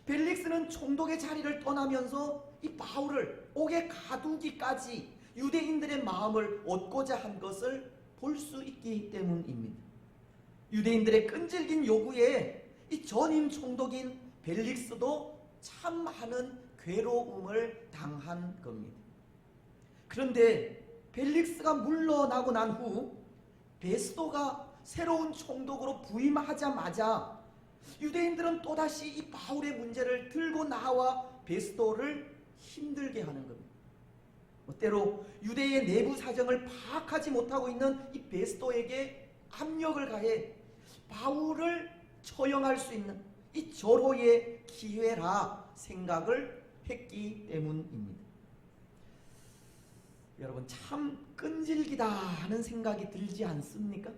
S2: 벨릭스는 총독의 자리를 떠나면서 이 바울을 옥에 가두기까지 유대인들의 마음을 얻고자 한 것을 볼 수 있기 때문입니다. 유대인들의 끈질긴 요구에 이 전임 총독인 벨릭스도 참 많은 괴로움을 당한 겁니다. 그런데 벨릭스가 물러나고 난 후 베스도가 새로운 총독으로 부임하자마자 유대인들은 또다시 이 바울의 문제를 들고 나와 베스도를 힘들게 하는 겁니다. 때로 유대의 내부 사정을 파악하지 못하고 있는 이 베스도에게 압력을 가해 바울을 처형할 수 있는 이 절호의 기회라 생각을 했기 때문입니다. 여러분, 참 끈질기다 하는 생각이 들지 않습니까?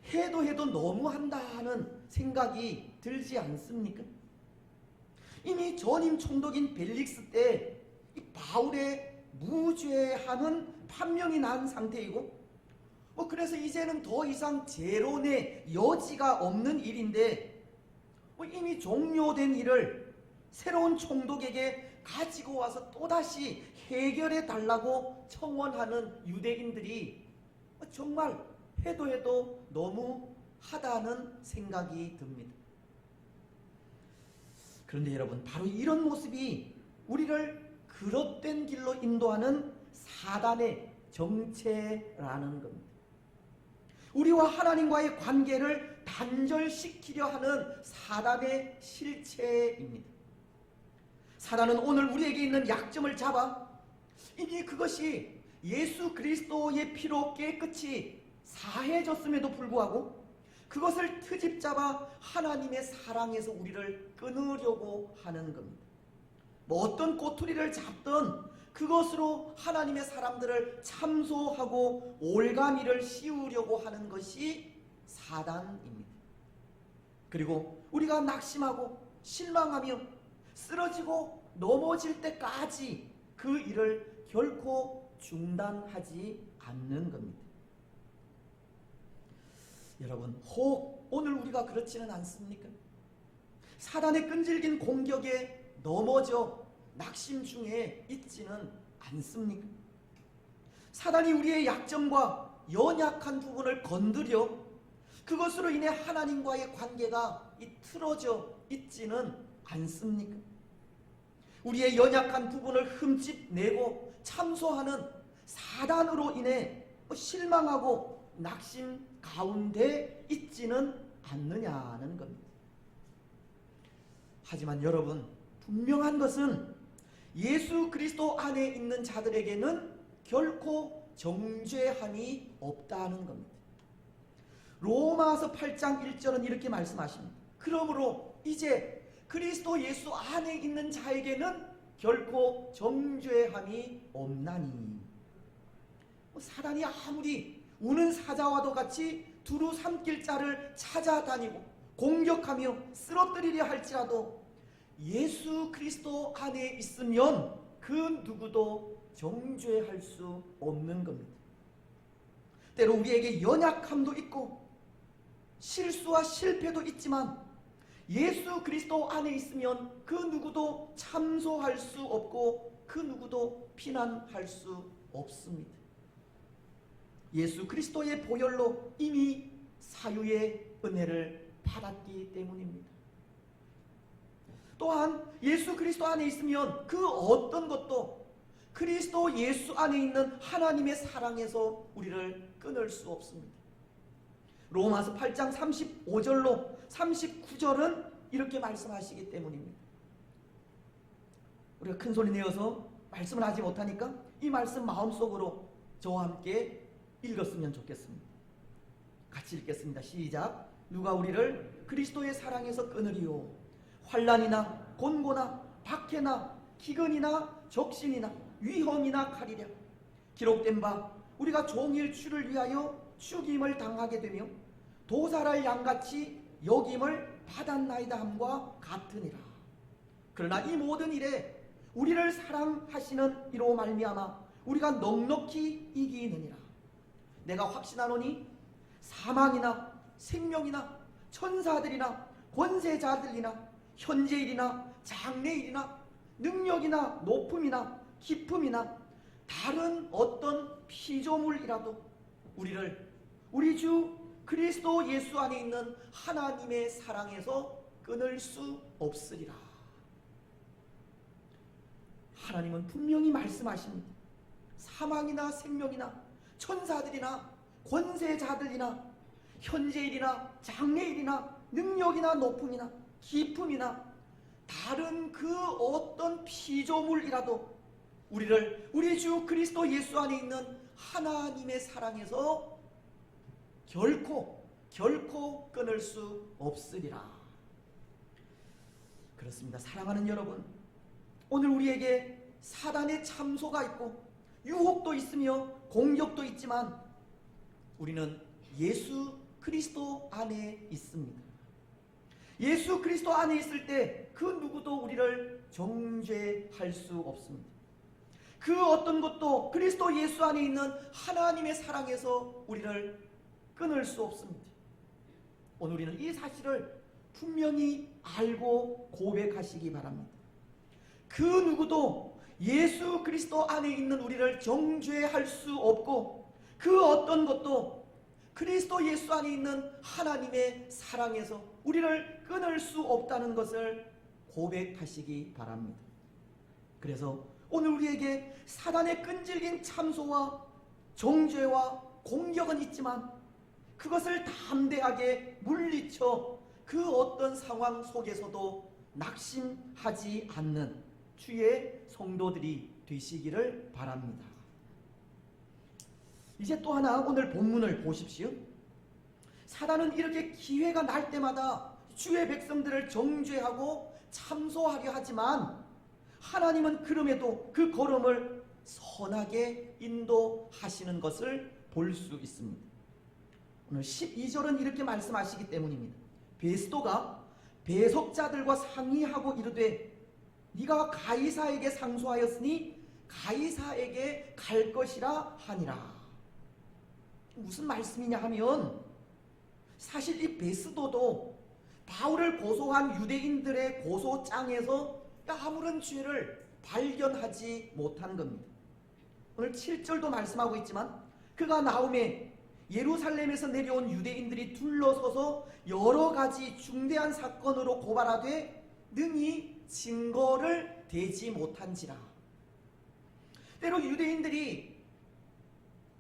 S2: 해도 너무한다 하는 생각이 들지 않습니까? 이미 전임 총독인 벨릭스 때 이 바울의 무죄함은 판명이 난 상태이고, 그래서 이제는 더 이상 재론의 여지가 없는 일인데, 이미 종료된 일을 새로운 총독에게 가지고 와서 또다시 해결해 달라고 청원하는 유대인들이 정말 해도 너무 하다는 생각이 듭니다. 그런데 여러분, 바로 이런 모습이 우리를 그릇된 길로 인도하는 사단의 정체라는 겁니다. 우리와 하나님과의 관계를 단절시키려 하는 사단의 실체입니다. 사단은 오늘 우리에게 있는 약점을 잡아 이미 그것이 예수 그리스도의 피로 깨끗이 사해졌음에도 불구하고 그것을 트집 잡아 하나님의 사랑에서 우리를 끊으려고 하는 겁니다. 어떤 꼬투리를 잡든 그것으로 하나님의 사람들을 참소하고 올가미를 씌우려고 하는 것이 사단입니다. 그리고 우리가 낙심하고 실망하며 쓰러지고 넘어질 때까지 그 일을 결코 중단하지 않는 겁니다. 여러분, 혹 오늘 우리가 그렇지는 않습니까? 사단의 끈질긴 공격에 넘어져 낙심 중에 있지는 않습니까? 사단이 우리의 약점과 연약한 부분을 건드려 그것으로 인해 하나님과의 관계가 틀어져 있지는 않습니까? 우리의 연약한 부분을 흠집내고 참소하는 사단으로 인해 실망하고 낙심 가운데 있지는 않느냐는 겁니다. 하지만 여러분, 분명한 것은 예수 그리스도 안에 있는 자들에게는 결코 정죄함이 없다는 겁니다. 로마서 8장 1절은 이렇게 말씀하십니다. 그러므로 이제 그리스도 예수 안에 있는 자에게는 결코 정죄함이 없나니. 사단이 아무리 우는 사자와도 같이 두루 삼킬 자를 찾아다니고 공격하며 쓰러뜨리려 할지라도 예수 그리스도 안에 있으면 그 누구도 정죄할 수 없는 겁니다. 때로 우리에게 연약함도 있고 실수와 실패도 있지만 예수 그리스도 안에 있으면 그 누구도 참소할 수 없고 그 누구도 비난할 수 없습니다. 예수 그리스도의 보혈로 이미 사유의 은혜를 받았기 때문입니다. 또한 예수 그리스도 안에 있으면 그 어떤 것도 그리스도 예수 안에 있는 하나님의 사랑에서 우리를 끊을 수 없습니다. 로마서 8장 35절로 39절은 이렇게 말씀하시기 때문입니다. 우리가 큰 소리 내어서 말씀을 하지 못하니까 이 말씀 마음속으로 저와 함께 읽었으면 좋겠습니다. 같이 읽겠습니다. 시작. 누가 우리를 그리스도의 사랑에서 끊으리요? 환난이나 곤고나 박해나 기근이나 적신이나 위험이나 칼이랴. 기록된 바 우리가 종일 주를 위하여 죽임을 당하게 되며 도살할 양같이 여김을 받았나이다 함과 같으니라. 그러나 이 모든 일에 우리를 사랑하시는 이로 말미암아 우리가 넉넉히 이기느니라. 내가 확신하노니 사망이나 생명이나 천사들이나 권세자들이나 현재일이나 장래일이나 능력이나 높음이나 깊음이나 다른 어떤 피조물이라도 우리를 우리 주 그리스도 예수 안에 있는 하나님의 사랑에서 끊을 수 없으리라. 하나님은 분명히 말씀하십니다. 사망이나 생명이나 천사들이나 권세자들이나 현재일이나 장래일이나 능력이나 높음이나 깊음이나 다른 그 어떤 피조물이라도 우리를 우리 주 그리스도 예수 안에 있는 하나님의 사랑에서 결코 끊을 수 없으리라. 그렇습니다. 사랑하는 여러분, 오늘 우리에게 사단의 참소가 있고 유혹도 있으며 공격도 있지만 우리는 예수 그리스도 안에 있습니다. 예수 그리스도 안에 있을 때 그 누구도 우리를 정죄할 수 없습니다. 그 어떤 것도 그리스도 예수 안에 있는 하나님의 사랑에서 우리를 끊을 수 없습니다. 오늘 우리는 이 사실을 분명히 알고 고백하시기 바랍니다. 그 누구도 예수 그리스도 안에 있는 우리를 정죄할 수 없고 그 어떤 것도 그리스도 예수 안에 있는 하나님의 사랑에서 우리를 끊을 수 없다는 것을 고백하시기 바랍니다. 그래서 오늘 우리에게 사단의 끈질긴 참소와 정죄와 공격은 있지만 그것을 담대하게 물리쳐 그 어떤 상황 속에서도 낙심하지 않는 주의 성도들이 되시기를 바랍니다. 이제 또 하나 오늘 본문을 보십시오. 사단은 이렇게 기회가 날 때마다 주의 백성들을 정죄하고 참소하려 하지만 하나님은 그럼에도 그 걸음을 선하게 인도하시는 것을 볼 수 있습니다. 오늘 12절은 이렇게 말씀하시기 때문입니다. 베스도가 배석자들과 상의하고 이르되 네가 가이사에게 상소하였으니 가이사에게 갈 것이라 하니라. 무슨 말씀이냐 하면 사실 이 베스도도 바울을 고소한 유대인들의 고소장에서 아무런 죄를 발견하지 못한 겁니다. 오늘 7절도 말씀하고 있지만 그가 나오매 예루살렘에서 내려온 유대인들이 둘러서서 여러 가지 중대한 사건으로 고발하되 능히 증거를 대지 못한지라. 때로 유대인들이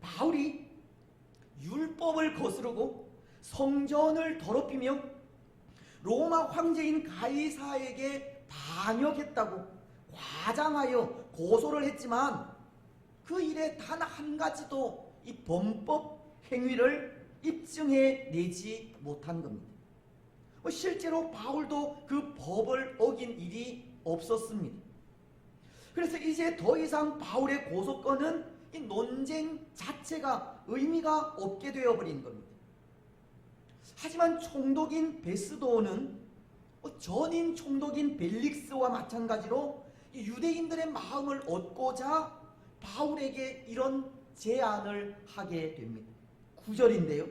S2: 바울이 율법을 거스르고 성전을 더럽히며 로마 황제인 가이사에게 반역했다고 과장하여 고소를 했지만 그 일에 단 한 가지도 이 범법 행위를 입증해 내지 못한 겁니다. 실제로 바울도 그 법을 어긴 일이 없었습니다. 그래서 이제 더 이상 바울의 고소건은 이 논쟁 자체가 의미가 없게 되어버린 겁니다. 하지만 총독인 베스도는 전임 총독인 벨릭스와 마찬가지로 유대인들의 마음을 얻고자 바울에게 이런 제안을 하게 됩니다. 9절인데요.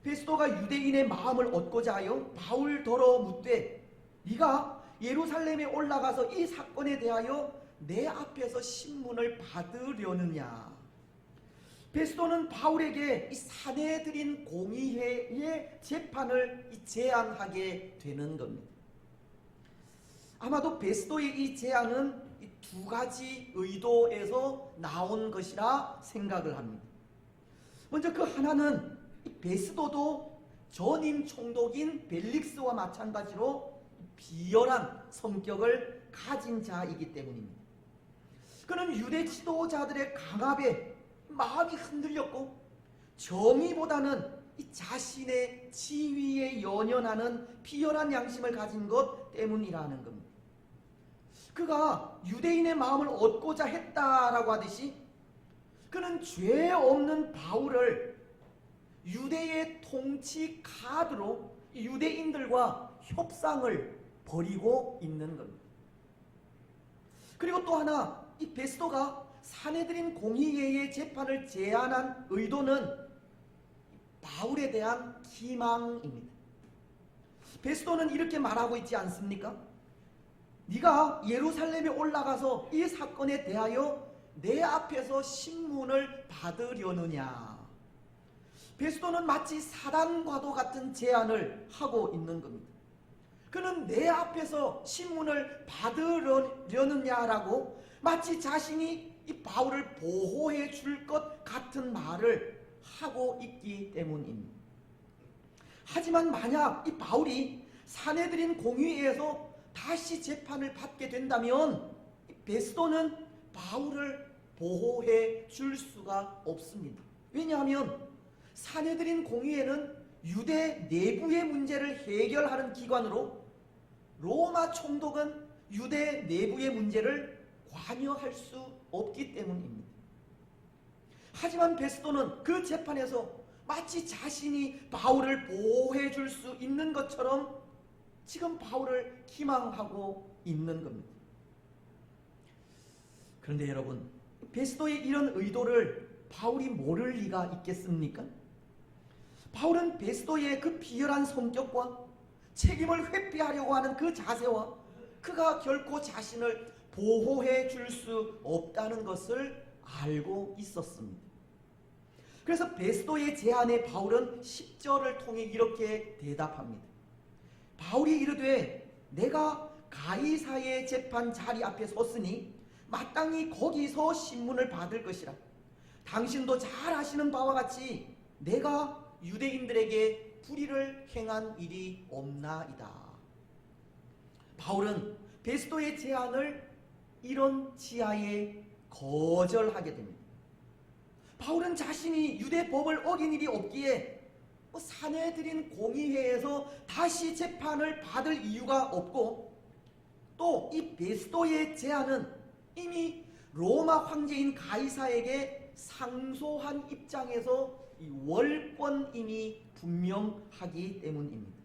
S2: 베스도가 유대인의 마음을 얻고자 하여 바울더러 묻되 네가 예루살렘에 올라가서 이 사건에 대하여 내 앞에서 신문을 받으려느냐. 베스도는 바울에게 이 사내들인 공의회의 재판을 제안하게 되는 겁니다. 아마도 베스도의 이 제안은 이 두 가지 의도에서 나온 것이라 생각을 합니다. 먼저 그 하나는 이 베스도도 전임 총독인 벨릭스와 마찬가지로 비열한 성격을 가진 자이기 때문입니다. 그는 유대 지도자들의 강압에 마음이 흔들렸고 정의보다는 이 자신의 지위에 연연하는 비열한 양심을 가진 것 때문이라는 겁니다. 그가 유대인의 마음을 얻고자 했다라고 하듯이 그는 죄 없는 바울을 유대의 통치 카드로 유대인들과 협상을 벌이고 있는 겁니다. 그리고 또 하나 이 베스도가 사내들인 공의회의 재판을 제안한 의도는 바울에 대한 기망입니다. 베스도는 이렇게 말하고 있지 않습니까? 네가 예루살렘에 올라가서 이 사건에 대하여 내 앞에서 신문을 받으려느냐. 베스도는 마치 사단과도 같은 제안을 하고 있는 겁니다. 그는 내 앞에서 신문을 받으려느냐라고 마치 자신이 이 바울을 보호해 줄 것 같은 말을 하고 있기 때문입니다. 하지만 만약 이 바울이 사내들인 공의회에서 다시 재판을 받게 된다면 베스도는 바울을 보호해 줄 수가 없습니다. 왜냐하면 사내들인 공의회는 유대 내부의 문제를 해결하는 기관으로 로마 총독은 유대 내부의 문제를 관여할 수 없기 때문입니다. 하지만 베스도는 그 재판에서 마치 자신이 바울을 보호해 줄 수 있는 것처럼 지금 바울을 기망하고 있는 겁니다. 그런데 여러분, 베스도의 이런 의도를 바울이 모를 리가 있겠습니까? 바울은 베스도의 그 비열한 성격과 책임을 회피하려고 하는 그 자세와 그가 결코 자신을 보호해 줄 수 없다는 것을 알고 있었습니다. 그래서 베스도의 제안에 바울은 10절을 통해 이렇게 대답합니다. 바울이 이르되 내가 가이사의 재판 자리 앞에 섰으니 마땅히 거기서 신문을 받을 것이라. 당신도 잘 아시는 바와 같이 내가 유대인들에게 불의를 행한 일이 없나이다. 바울은 베스도의 제안을 이런 지하에 거절하게 됩니다. 바울은 자신이 유대법을 어긴 일이 없기에 사내들인 공의회에서 다시 재판을 받을 이유가 없고, 또 이 베스도의 제안은 이미 로마 황제인 가이사에게 상소한 입장에서 이 월권임이 분명하기 때문입니다.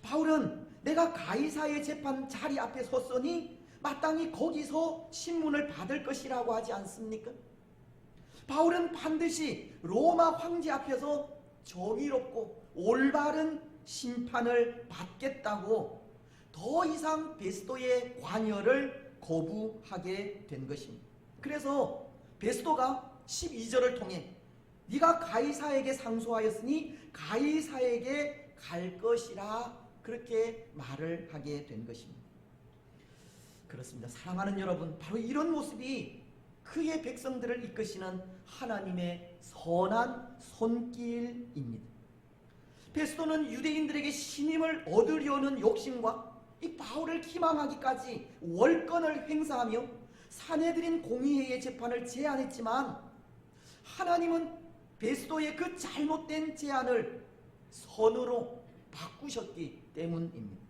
S2: 바울은 내가 가이사의 재판 자리 앞에 섰으니 마땅히 거기서 신문을 받을 것이라고 하지 않습니까? 바울은 반드시 로마 황제 앞에서 정의롭고 올바른 심판을 받겠다고 더 이상 베스도의 관여를 거부하게 된 것입니다. 그래서 베스도가 12절을 통해 네가 가이사에게 상소하였으니 가이사에게 갈 것이라 그렇게 말을 하게 된 것입니다. 그렇습니다. 사랑하는 여러분, 바로 이런 모습이 그의 백성들을 이끄시는 하나님의 선한 손길입니다. 베스도는 유대인들에게 신임을 얻으려는 욕심과 이 바울을 기망하기까지 월권을 행사하며 사내들인 공의회의 재판을 제안했지만, 하나님은 베스도의 그 잘못된 제안을 선으로 바꾸셨기 때문입니다.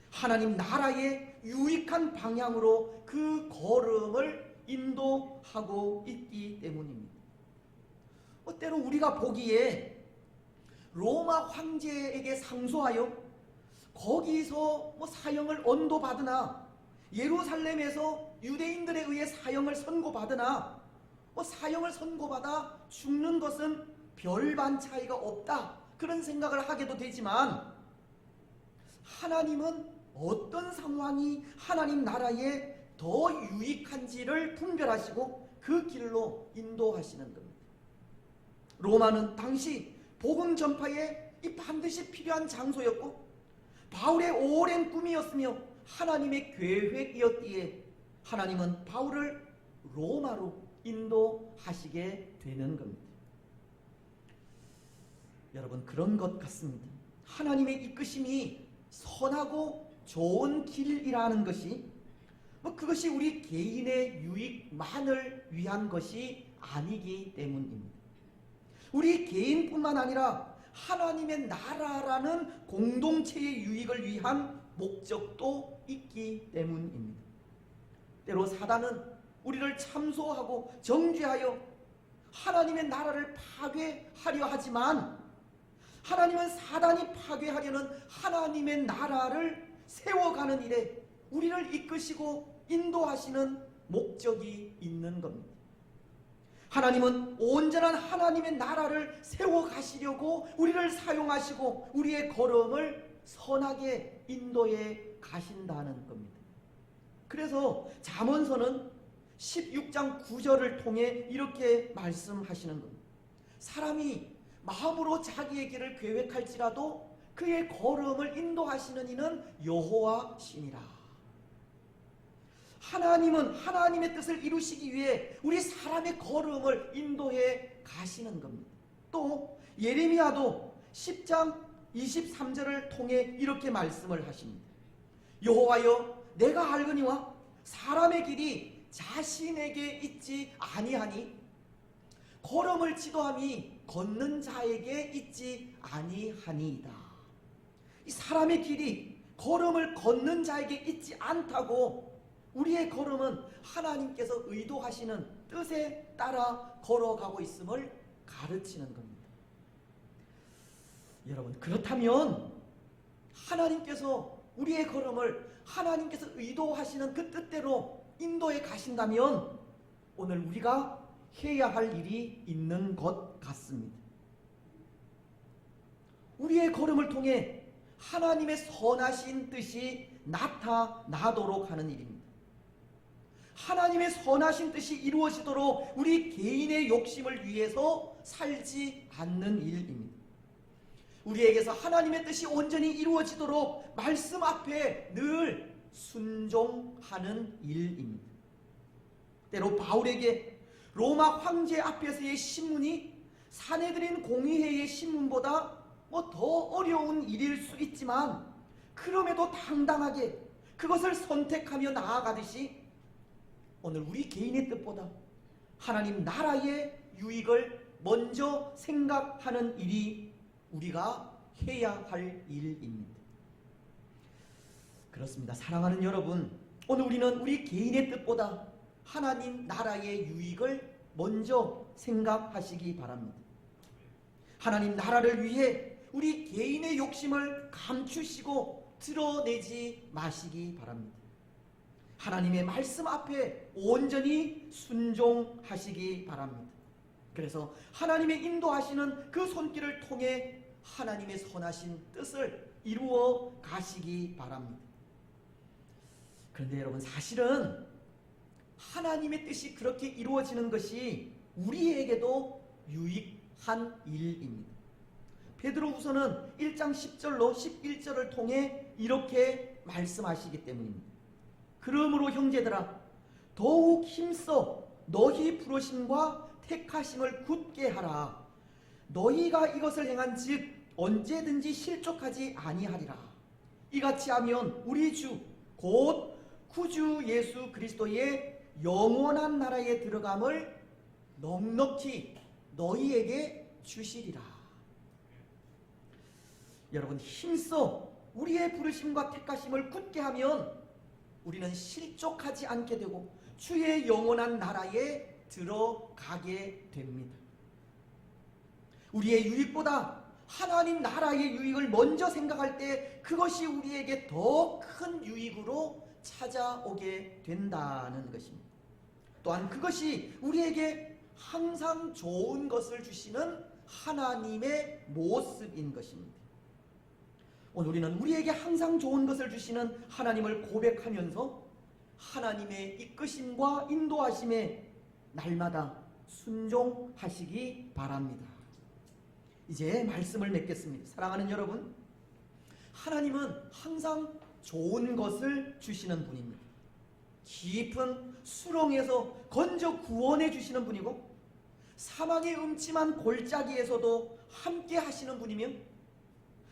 S2: 하나님 나라의 유익한 방향으로 그 걸음을 인도하고 있기 때문입니다. 때로 우리가 보기에 로마 황제에게 상소하여 거기서 사형을 언도받으나, 예루살렘에서 유대인들에 의해 사형을 선고받으나, 사형을 선고받아 죽는 것은 별반 차이가 없다, 그런 생각을 하게도 되지만, 하나님은 어떤 상황이 하나님 나라에 더 유익한지를 분별하시고 그 길로 인도하시는 겁니다. 로마는 당시 복음 전파에 이 반드시 필요한 장소였고, 바울의 오랜 꿈이었으며 하나님의 계획이었기에 하나님은 바울을 로마로 인도하시게 되는 겁니다. 여러분, 그런 것 같습니다. 하나님의 이끄심이 선하고 좋은 길이라는 것이 그것이 우리 개인의 유익만을 위한 것이 아니기 때문입니다. 우리 개인뿐만 아니라 하나님의 나라라는 공동체의 유익을 위한 목적도 있기 때문입니다. 때로 사단은 우리를 참소하고 정죄하여 하나님의 나라를 파괴하려 하지만, 하나님은 사단이 파괴하려는 하나님의 나라를 세워가는 일에 우리를 이끄시고 인도하시는 목적이 있는 겁니다. 하나님은 온전한 하나님의 나라를 세워가시려고 우리를 사용하시고 우리의 걸음을 선하게 인도해 가신다는 겁니다. 그래서 잠언서는 16장 9절을 통해 이렇게 말씀하시는 겁니다. 사람이 마음으로 자기의 길을 계획할지라도 그의 걸음을 인도하시는 이는 여호와시니라. 하나님은 하나님의 뜻을 이루시기 위해 우리 사람의 걸음을 인도해 가시는 겁니다. 또 예레미야도 10장 23절을 통해 이렇게 말씀을 하십니다. 여호와여, 내가 알거니와 사람의 길이 자신에게 있지 아니하니 걸음을 지도함이 걷는 자에게 있지 아니하니이다. 이 사람의 길이 걸음을 걷는 자에게 있지 않다고 우리의 걸음은 하나님께서 의도하시는 뜻에 따라 걸어가고 있음을 가르치는 겁니다. 여러분, 그렇다면 하나님께서 우리의 걸음을 하나님께서 의도하시는 그 뜻대로 인도해 가신다면 오늘 우리가 해야 할 일이 있는 것 같습니다. 우리의 걸음을 통해 하나님의 선하신 뜻이 나타나도록 하는 일입니다. 하나님의 선하신 뜻이 이루어지도록 우리 개인의 욕심을 위해서 살지 않는 일입니다. 우리에게서 하나님의 뜻이 온전히 이루어지도록 말씀 앞에 늘 순종하는 일입니다. 때로 바울에게 로마 황제 앞에서의 신문이 사내들인 공의회의 신문보다 더 어려운 일일 수 있지만 그럼에도 당당하게 그것을 선택하며 나아가듯이 오늘 우리 개인의 뜻보다 하나님 나라의 유익을 먼저 생각하는 일이 우리가 해야 할 일입니다. 그렇습니다. 사랑하는 여러분, 오늘 우리는 우리 개인의 뜻보다 하나님 나라의 유익을 먼저 생각하시기 바랍니다. 하나님 나라를 위해 우리 개인의 욕심을 감추시고 드러내지 마시기 바랍니다. 하나님의 말씀 앞에 온전히 순종하시기 바랍니다. 그래서 하나님의 인도하시는 그 손길을 통해 하나님의 선하신 뜻을 이루어 가시기 바랍니다. 그런데 여러분, 사실은 하나님의 뜻이 그렇게 이루어지는 것이 우리에게도 유익한 일입니다. 베드로후서는 1장 10절로 11절을 통해 이렇게 말씀하시기 때문입니다. 그러므로 형제들아, 더욱 힘써 너희 부르심과 택하심을 굳게 하라. 너희가 이것을 행한즉 언제든지 실족하지 아니하리라. 이같이 하면 우리 주 곧 구주 예수 그리스도의 영원한 나라에 들어감을 넉넉히 너희에게 주시리라. 여러분, 힘써 우리의 부르심과 택하심을 굳게 하면 우리는 실족하지 않게 되고 주의 영원한 나라에 들어가게 됩니다. 우리의 유익보다 하나님 나라의 유익을 먼저 생각할 때 그것이 우리에게 더 큰 유익으로 찾아오게 된다는 것입니다. 또한 그것이 우리에게 항상 좋은 것을 주시는 하나님의 모습인 것입니다. 오늘 우리는 우리에게 항상 좋은 것을 주시는 하나님을 고백하면서 하나님의 이끄심과 인도하심에 날마다 순종하시기 바랍니다. 이제 말씀을 맺겠습니다. 사랑하는 여러분, 하나님은 항상 좋은 것을 주시는 분입니다. 깊은 수렁에서 건져 구원해 주시는 분이고 사망의 음침한 골짜기에서도 함께 하시는 분이며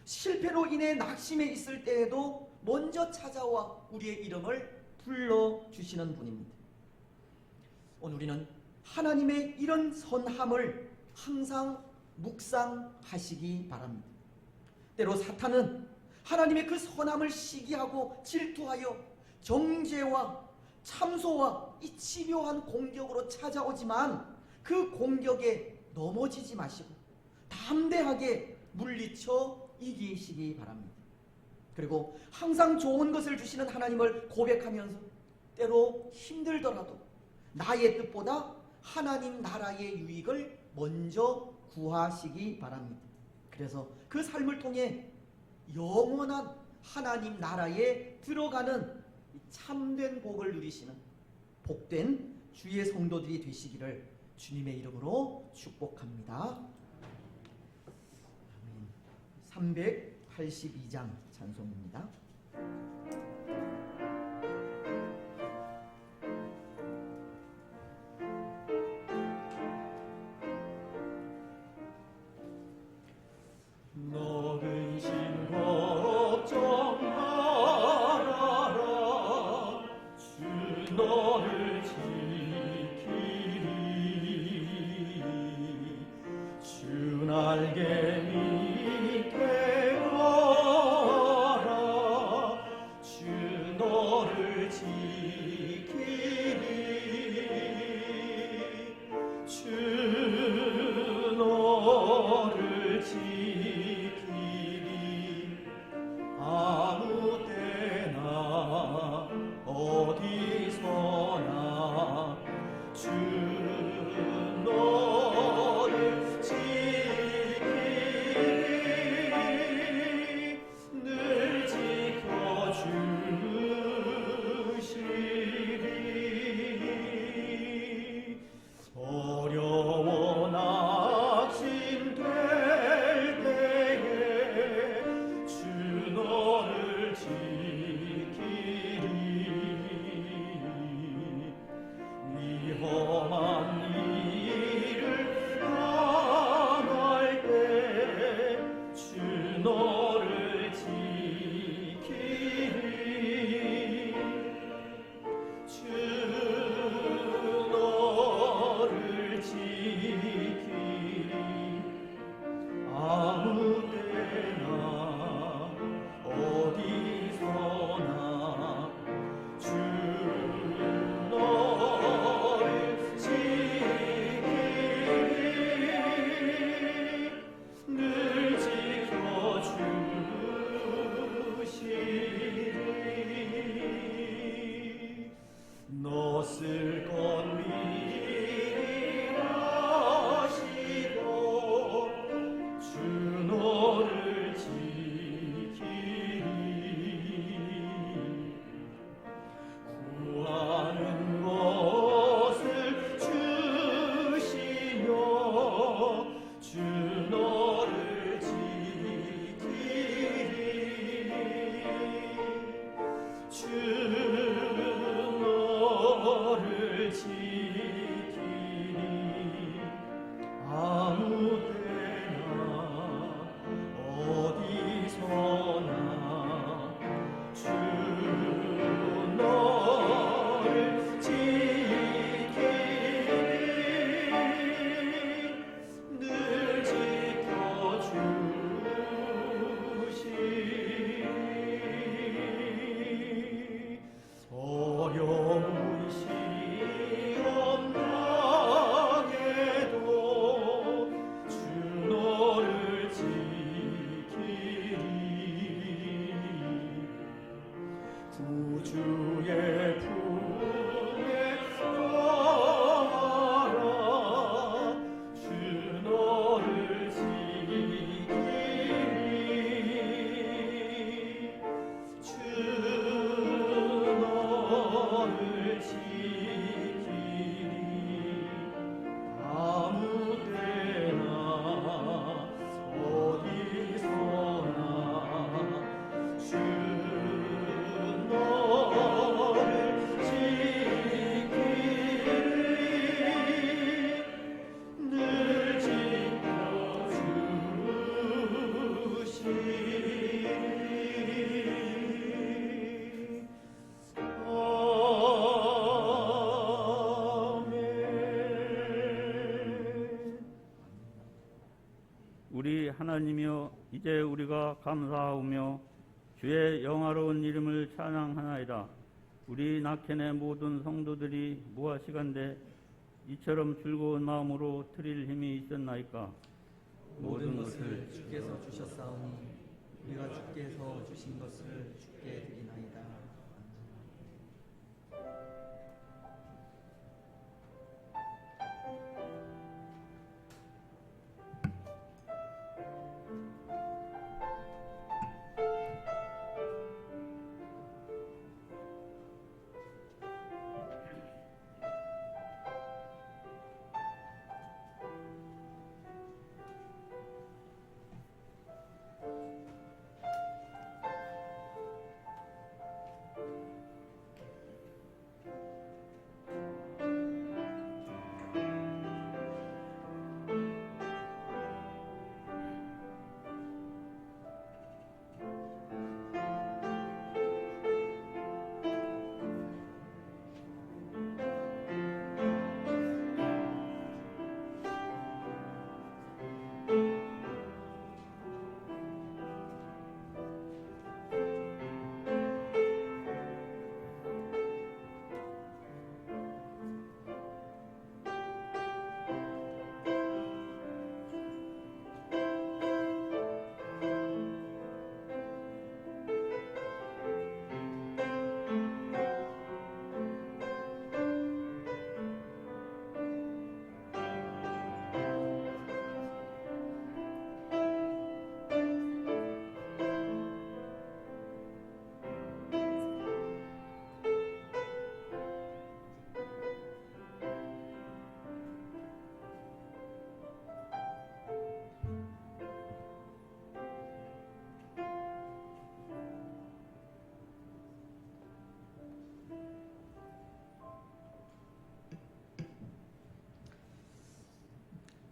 S2: 실패로 인해 낙심해 있을 때에도 먼저 찾아와 우리의 이름을 불러주시는 분입니다. 오늘 우리는 하나님의 이런 선함을 항상 묵상하시기 바랍니다. 때로 사탄은 하나님의 그 선함을 시기하고 질투하여 정죄와 참소와 이 집요한 공격으로 찾아오지만 그 공격에 넘어지지 마시고 담대하게 물리쳐 이기시기 바랍니다. 그리고 항상 좋은 것을 주시는 하나님을 고백하면서 때로 힘들더라도 나의 뜻보다 하나님 나라의 유익을 먼저 구하시기 바랍니다. 그래서 그 삶을 통해 영원한 하나님 나라에 들어가는 참된 복을 누리시는 복된 주의 성도들이 되시기를 주님의 이름으로 축복합니다. 아멘. 382장 찬송입니다.
S1: 너 근심 걱정 말아라. 주 너를 지키리. 주 날개 밑에 거라. 너를 지키리 주 너를 지키리 아무 때나 어디서나 주 너를 지키리 늘 지켜주시리 너 쓸 것 미리 아시고 주 너를 지키리 구하는 것을 주시며 주 너를 지키리 주 너를 지키리 아무 때나 어디서나 주 너를 지키리 늘 지켜주시리 어려운 시험 당해도 주 너를 지키리 구주의 품에 거하라 주 너를 지키리 주 너를 지키리 아무 때나 어디서나 주 너를 지키리 늘 지켜주시리 아멘.
S4: 우리 하나님이여 이제 우리가 감사하오며 주의 영화로운 이름을 찬양하나이다. 우리 낙현의 모든 성도들이 무엇이간데 이처럼 즐거운 마음으로 드릴 힘이 있었나이까.
S2: 모든 것을 주께서 주셨사오니 우리가 주께서 주신 것을 주께 드리나이다.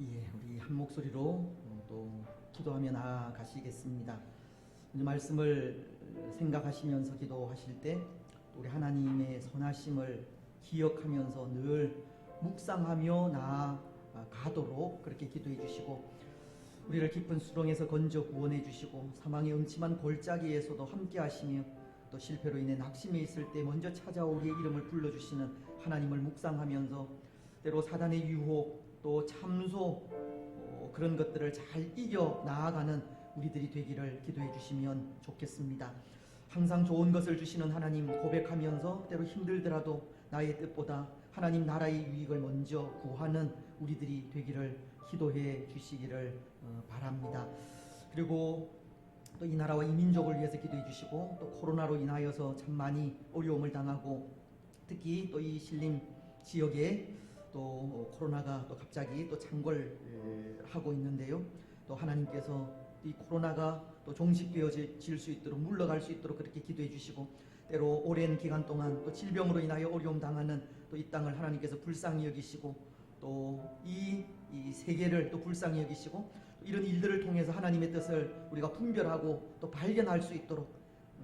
S2: 예, 우리 한 목소리로 또 기도하며 나아가시겠습니다. 이제 말씀을 생각하시면서 기도하실 때 우리 하나님의 선하심을 기억하면서 늘 묵상하며 나아가도록 그렇게 기도해 주시고, 우리를 깊은 수렁에서 건져 구원해 주시고 사망의 음침한 골짜기에서도 함께 하시며 또 실패로 인해 낙심해 있을 때 먼저 찾아와 우리의 이름을 불러주시는 하나님을 묵상하면서 때로 사단의 유혹 또 참소 그런 것들을 잘 이겨 나아가는 우리들이 되기를 기도해 주시면 좋겠습니다. 항상 좋은 것을 주시는 하나님 고백하면서 때로 힘들더라도 나의 뜻보다 하나님 나라의 유익을 먼저 구하는 우리들이 되기를 기도해 주시기를 바랍니다. 그리고 또 이 나라와 이 민족을 위해서 기도해 주시고, 또 코로나로 인하여서 참 많이 어려움을 당하고 특히 또 이 신림 지역에 또 코로나가 또 갑자기 또 창궐하고 있는데요. 또 하나님께서 이 코로나가 또 종식되어질 수 있도록 물러갈 수 있도록 그렇게 기도해 주시고, 때로 오랜 기간 동안 또 질병으로 인하여 어려움 당하는 또 이 땅을 하나님께서 불쌍히 여기시고 또 이 세계를 또 불쌍히 여기시고, 이런 일들을 통해서 하나님의 뜻을 우리가 분별하고 또 발견할 수 있도록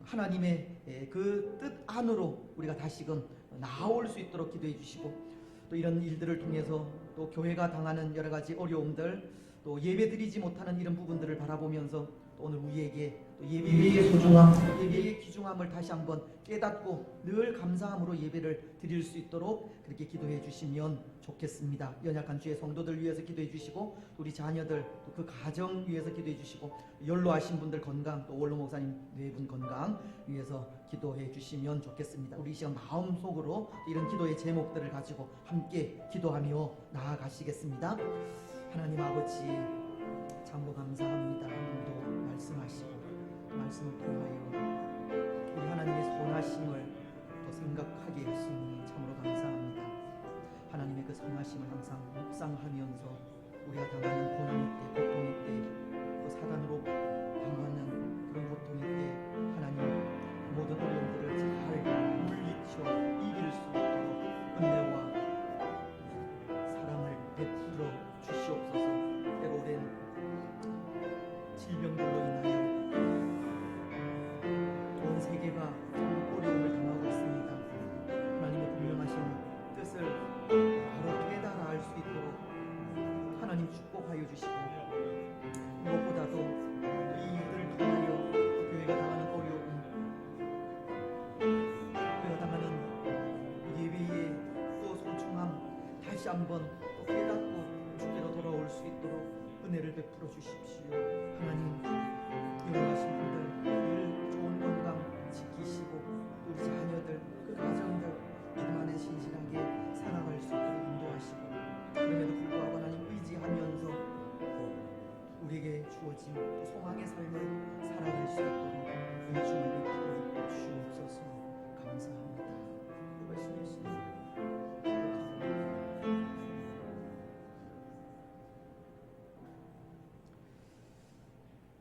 S2: 하나님의 그 뜻 안으로 우리가 다시금 나올 수 있도록 기도해 주시고, 또 이런 일들을 통해서 또 교회가 당하는 여러 가지 어려움들, 또 예배드리지 못하는 이런 부분들을 바라보면서 또 오늘 우리에게 또 예배의 소중함, 예배의 귀중함을 다시 한번 깨닫고 늘 감사함으로 예배를 드릴 수 있도록 그렇게 기도해 주시면 좋겠습니다. 연약한 주의 성도들 위해서 기도해 주시고, 또 우리 자녀들 또 그 가정 위해서 기도해 주시고, 연로하신 분들 건강, 또 원로 목사님 네 분 건강 위해서 기도해 주시면 좋겠습니다. 우리 시간 마음속으로 이런 기도의 제목들을 가지고 함께 기도하며 나아가시겠습니다. 하나님 아버지 참으로 감사합니다. 오늘도 말씀하시고 말씀을 통하여 우리 하나님의 선하심을 또 생각하게 하시니 참으로 감사합니다. 하나님의 그 선하심을 항상 묵상하면서 우리가 당하는 고난의 때, 고통의 때, 또 사단으로 당하는 그런 고통의 때 하나님 모든 어려움들을 잘 물리쳐 이길 수 있도록 은혜와 사랑을 베풀어 주시옵소서. 때로 오랜 질병들로 인하여 온 세계가 어려움을 당하고 있습니다. 하나님의 분명하신 뜻을 바로 깨달아 알 수 있도록 하나님 축복하여 주시고, 무엇보다도 이 일들을 통하여 교회가 당하는 어려움, 교회가 당하는 예배의 또 소중함 다시 한번 또 깨닫고 주께로 돌아올 수 있도록 은혜를 베풀어 주십시오. 하나님 영원하신 분들 늘 좋은 건강 지키시고, 우리 자녀들 그 가정들 믿음 안에 신실하게 살아갈 수 있도록 인도하시고, 그럼에도 불구하고 하나님 의지하면서 우리에게 주어진 또 소망의 삶을 살아갈 수 있도록 은총을 베풀어 주옵소서. 감사합니다. 말씀 예수님.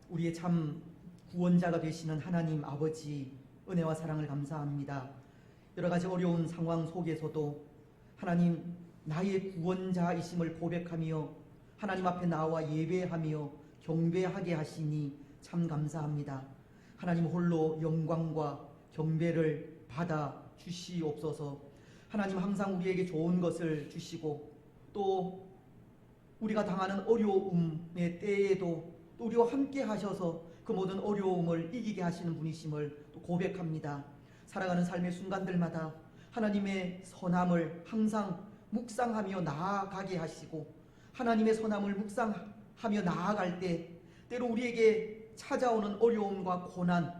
S2: 우리의 참 구원자가 되시는 하나님 아버지 은혜와 사랑을 감사합니다. 여러 가지 어려운 상황 속에서도 하나님 나의 구원자이심을 고백하며 하나님 앞에 나와 예배하며 경배하게 하시니 참 감사합니다. 하나님 홀로 영광과 경배를 받아 주시옵소서. 하나님 항상 우리에게 좋은 것을 주시고, 또 우리가 당하는 어려움의 때에도 또 우리와 함께 하셔서 그 모든 어려움을 이기게 하시는 분이심을 또 고백합니다. 살아가는 삶의 순간들마다 하나님의 선함을 항상 묵상하며 나아가게 하시고, 하나님의 선함을 묵상하며 나아갈 때 때로 우리에게 찾아오는 어려움과 고난,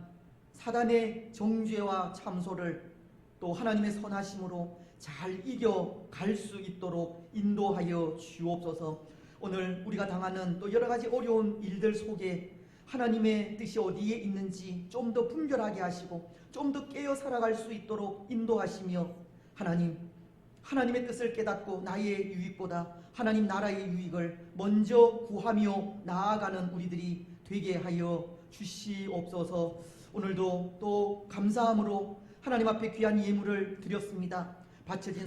S2: 사단의 정죄와 참소를 또 하나님의 선하심으로 잘 이겨갈 수 있도록 인도하여 주옵소서. 오늘 우리가 당하는 또 여러 가지 어려운 일들 속에 하나님의 뜻이 어디에 있는지 좀 더 분별하게 하시고 좀 더 깨어 살아갈 수 있도록 인도하시며, 하나님의 뜻을 깨닫고 나의 유익보다 하나님 나라의 유익을 먼저 구하며 나아가는 우리들이 되게 하여 주시옵소서. 오늘도 또 감사함으로 하나님 앞에 귀한 예물을 드렸습니다. 바쳐진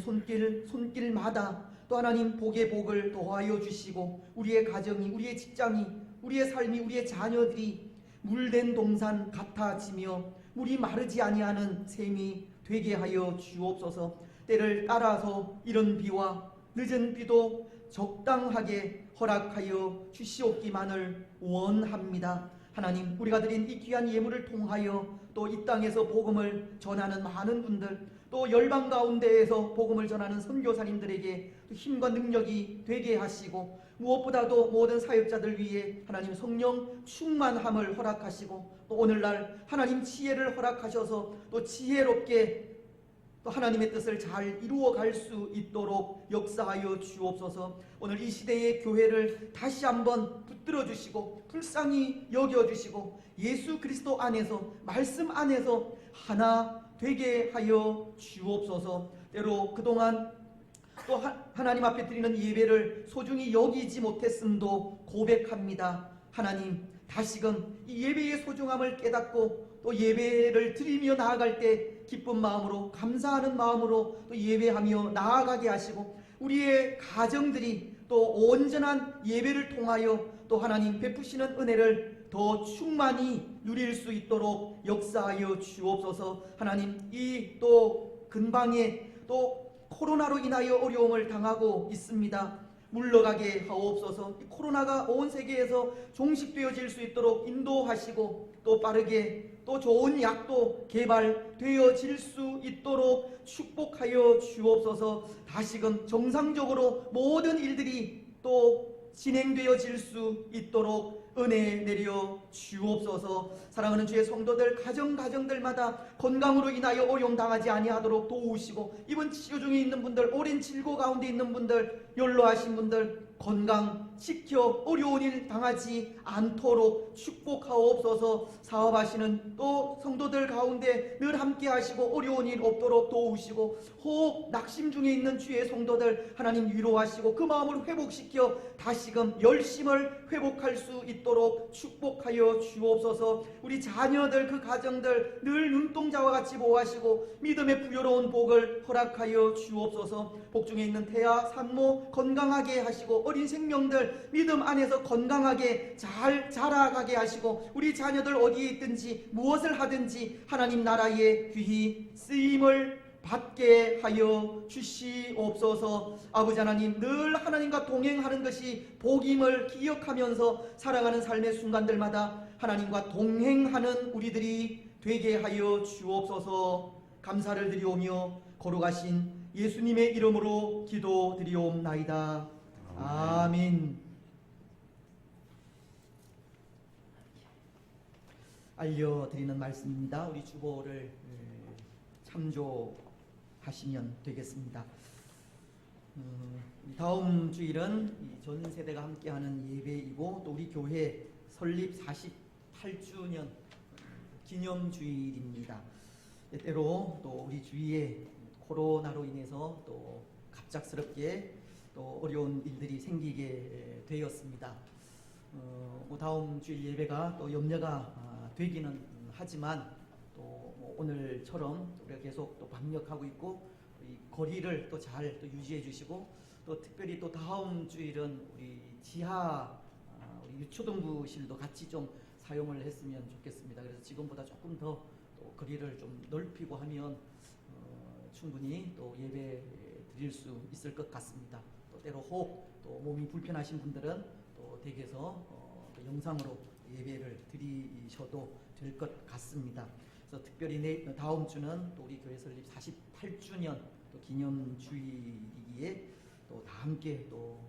S2: 손길마다 또 하나님 복의 복을 더하여 주시고, 우리의 가정이, 우리의 직장이 우리의 삶이, 우리의 자녀들이 물된 동산 같아지며 물이 마르지 아니하는 샘이 되게 하여 주옵소서. 때를 따라서 이른 비와 늦은 비도 적당하게 허락하여 주시옵기만을 원합니다. 하나님, 우리가 드린 이 귀한 예물을 통하여 또 이 땅에서 복음을 전하는 많은 분들, 또 열방 가운데에서 복음을 전하는 선교사님들에게 힘과 능력이 되게 하시고, 무엇보다도 모든 사역자들 위해 하나님 성령 충만함을 허락하시고, 또 오늘날 하나님 지혜를 허락하셔서 또 지혜롭게 또 하나님의 뜻을 잘 이루어갈 수 있도록 역사하여 주옵소서. 오늘 이 시대의 교회를 다시 한번 붙들어 주시고 불쌍히 여겨주시고 예수 그리스도 안에서, 말씀 안에서 하나 되게 하여 주옵소서. 때로 그동안 또 하나님 앞에 드리는 예배를 소중히 여기지 못했음도 고백합니다. 하나님, 다시금 이 예배의 소중함을 깨닫고 또 예배를 드리며 나아갈 때 기쁜 마음으로, 감사하는 마음으로 또 예배하며 나아가게 하시고, 우리의 가정들이 또 온전한 예배를 통하여 또 하나님 베푸시는 은혜를 더 충만히 누릴 수 있도록 역사하여 주옵소서. 하나님, 이 또 근방에 또 코로나로 인하여 어려움을 당하고 있습니다. 물러가게 하옵소서. 이 코로나가 온 세계에서 종식되어질 수 있도록 인도하시고, 또 빠르게 또 좋은 약도 개발되어질 수 있도록 축복하여 주옵소서. 다시금 정상적으로 모든 일들이 또 진행되어질 수 있도록 은혜 내려 주옵소서. 사랑하는 주의 성도들, 가정들마다 건강으로 인하여 어려움 당하지 아니하도록 도우시고, 이번 치료 중에 있는 분들, 오랜 질고 가운데 있는 분들, 연로하신 분들 건강 지켜 어려운 일 당하지 않도록 축복하옵소서. 사업하시는 또 성도들 가운데 늘 함께 하시고 어려운 일 없도록 도우시고, 혹 낙심 중에 있는 주의 성도들 하나님 위로하시고 그 마음을 회복시켜 다시금 열심을 회복할 수 있도록 축복하여 주옵소서. 우리 자녀들, 그 가정들 늘 눈동자와 같이 보호하시고 믿음의 부여로운 복을 허락하여 주옵소서. 복중에 있는 태아, 산모 건강하게 하시고, 어린 생명들 믿음 안에서 건강하게 잘 자라가게 하시고, 우리 자녀들 어디에 있든지 무엇을 하든지 하나님 나라에 귀히 쓰임을 받게 하여 주시옵소서. 아버지 하나님, 늘 하나님과 동행하는 것이 복임을 기억하면서 살아가는 삶의 순간들마다 하나님과 동행하는 우리들이 되게 하여 주옵소서. 감사를 드리오며 거룩하신 예수님의 이름으로 기도드리옵나이다. 아멘. 알려드리는 말씀입니다. 우리 주보를 참조하시면 되겠습니다. 다음 주일은 전 세대가 함께하는 예배이고, 또 우리 교회 설립 48주년 기념주일입니다. 때때로 또 우리 주위에 코로나로 인해서 또 갑작스럽게 또 어려운 일들이 생기게 되었습니다. 다음 주일 예배가 또 염려가 되기는 하지만, 또 오늘처럼 우리가 계속 또 방역하고 있고 이 거리를 또 잘 또 유지해 주시고, 또 특별히 또 다음 주일은 우리 지하 우리 유초등부실도 같이 좀 사용을 했으면 좋겠습니다. 그래서 지금보다 조금 더 또 거리를 좀 넓히고 하면 충분히 또 예배 드릴 수 있을 것 같습니다. 또 때로 혹 또 몸이 불편하신 분들은 또 댁에서 또 영상으로 예배를 드리셔도 될 것 같습니다. 그래서 특별히 다음 주는 또 우리 교회 설립 48주년 또 기념주의이기에 또 다 함께 또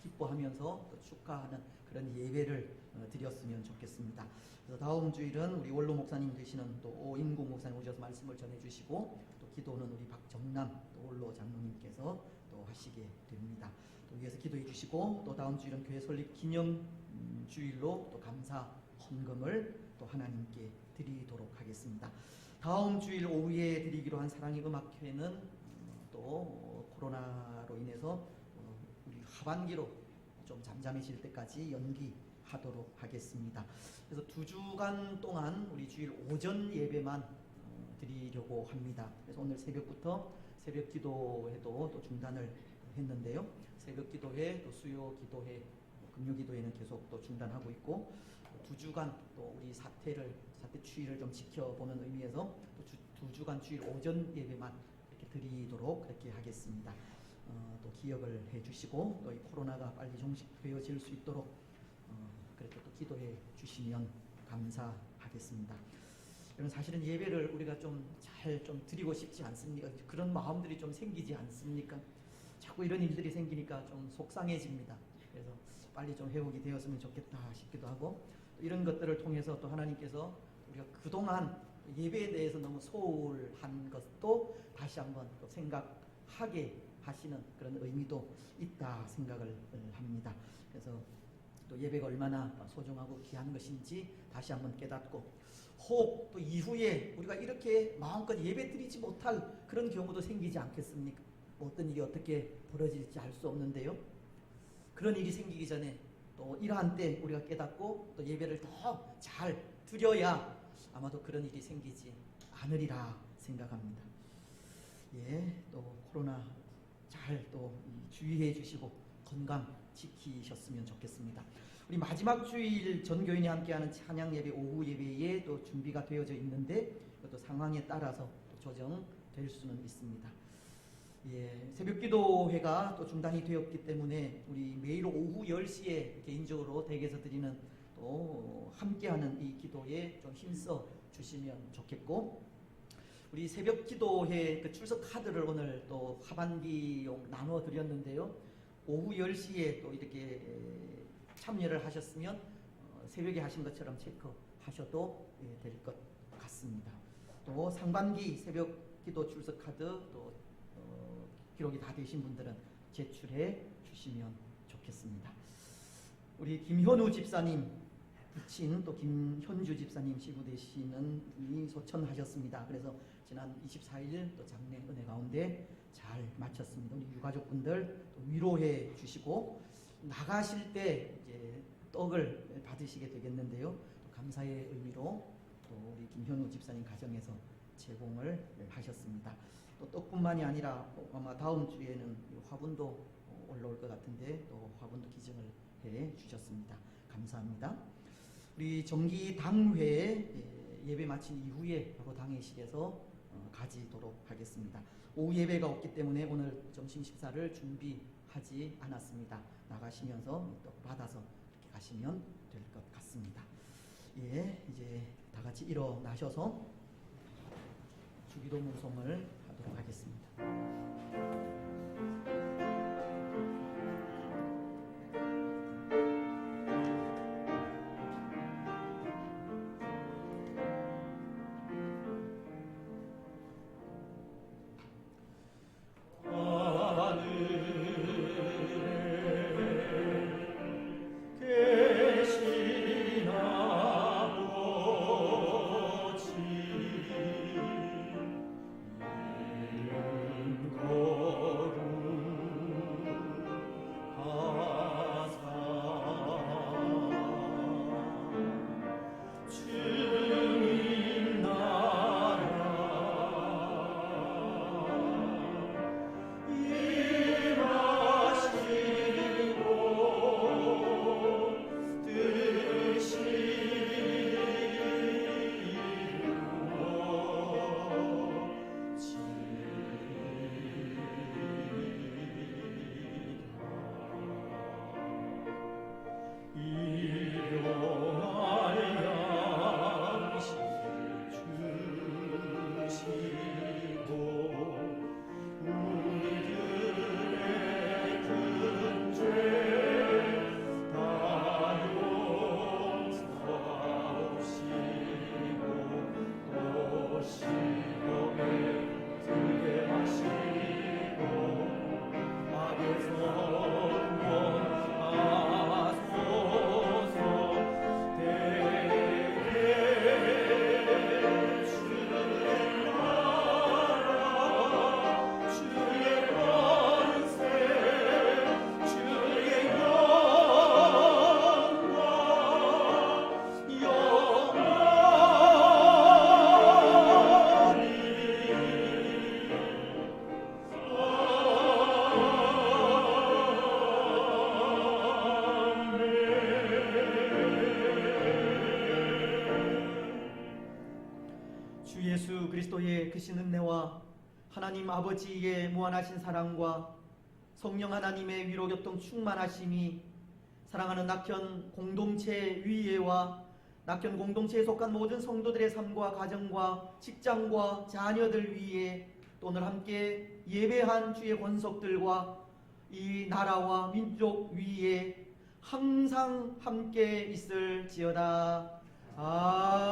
S2: 기뻐하면서 또 축하하는 그런 예배를 드렸으면 좋겠습니다. 그래서 다음 주일은 우리 원로 목사님 되시는 또 오인국 목사님 오셔서 말씀을 전해주시고, 또 기도는 우리 박정남 또 원로 장로님께서 또 하시게 됩니다. 또 위에서 기도해 주시고, 또 다음 주일은 교회 설립 기념주일로 또 감사 헌금을 또 하나님께 드리도록 하겠습니다. 다음 주일 오후에 드리기로 한 사랑의 음악회는 또 코로나로 인해서 우리 하반기로 좀 잠잠해질 때까지 연기하도록 하겠습니다. 그래서 2주간 동안 우리 주일 오전 예배만 드리려고 합니다. 그래서 오늘 새벽부터 새벽 기도회도 또 중단을 했는데요. 새벽 기도회, 또 수요 기도회 금요기도회는 계속 또 중단하고 있고, 2주간 또 우리 사태 추이를 좀 지켜보는 의미에서 또 2주간 주일 오전 예배만 이렇게 드리도록 그렇게 하겠습니다. 또 기억을 해주시고 또 이 코로나가 빨리 종식되어질 수 있도록 그렇게 또 기도해 주시면 감사하겠습니다. 여러분, 사실은 예배를 우리가 좀 잘 드리고 싶지 않습니까? 그런 마음들이 좀 생기지 않습니까? 자꾸 이런 일들이 생기니까 좀 속상해집니다. 그래서 빨리 좀 회복이 되었으면 좋겠다 싶기도 하고, 이런 것들을 통해서 또 하나님께서 우리가 그동안 예배에 대해서 너무 소홀한 것도 다시 한번 또 생각하게 하시는 그런 의미도 있다 생각을 합니다. 그래서 또 예배가 얼마나 소중하고 귀한 것인지 다시 한번 깨닫고, 혹 또 이후에 우리가 이렇게 마음껏 예배 드리지 못할 그런 경우도 생기지 않겠습니까? 어떤 일이 어떻게 벌어질지 알 수 없는데요. 그런 일이 생기기 전에 또 이러한 때 우리가 깨닫고 또 예배를 더 잘 드려야 아마도 그런 일이 생기지 않으리라 생각합니다. 예, 또 코로나 잘 또 주의해 주시고 건강 지키셨으면 좋겠습니다. 우리 마지막 주일 전교인이 함께하는 찬양 예배 오후 예배에 또 준비가 되어져 있는데 또 상황에 따라서 또 조정될 수는 있습니다. 예, 새벽기도회가 또 중단이 되었기 때문에 우리 매일 오후 10시에 개인적으로 댁에서 드리는 또 함께하는 이 기도에 좀 힘써 주시면 좋겠고, 우리 새벽기도회 그 출석 카드를 오늘 또 하반기용 나누어 드렸는데요. 오후 10시에 또 이렇게 참여를 하셨으면 새벽에 하신 것처럼 체크하셔도 될 것 같습니다. 또 상반기 새벽기도 출석 카드 또 기록이 다 되신 분들은 제출해 주시면 좋겠습니다. 우리 김현우 집사님 부친 또 김현주 집사님 시부 되시는 분이 소천하셨습니다. 그래서 지난 24일 또 장례 은혜 가운데 잘 마쳤습니다. 우리 유가족분들 또 위로해 주시고, 나가실 때 이제 떡을 받으시게 되겠는데요. 또 감사의 의미로 또 우리 김현우 집사님 가정에서 제공을 하셨습니다. 또 떡뿐만이 아니라 아마 다음 주에는 화분도 올라올 것 같은데 또 화분도 기증을 해 주셨습니다. 감사합니다. 우리 정기 당회 예배 마친 이후에 바로 당회실에서 가지도록 하겠습니다. 오후 예배가 없기 때문에 오늘 점심 식사를 준비하지 않았습니다. 나가시면서 떡 받아서 이렇게 가시면 될 것 같습니다. 예, 이제 다 같이 일어나셔서 주기도 문송을 하도록 하겠습니다.
S1: 고
S2: 주 예수 그리스도의 크신 은혜와 하나님 아버지의 무한하신 사랑과 성령 하나님의 위로 교통 충만하심이 사랑하는 낙현 공동체 위에와 낙현 공동체에 속한 모든 성도들의 삶과 가정과 직장과 자녀들 위에 또 오늘 함께 예배한 주의 권속들과 이 나라와 민족 위에 항상 함께 있을지어다. 아멘.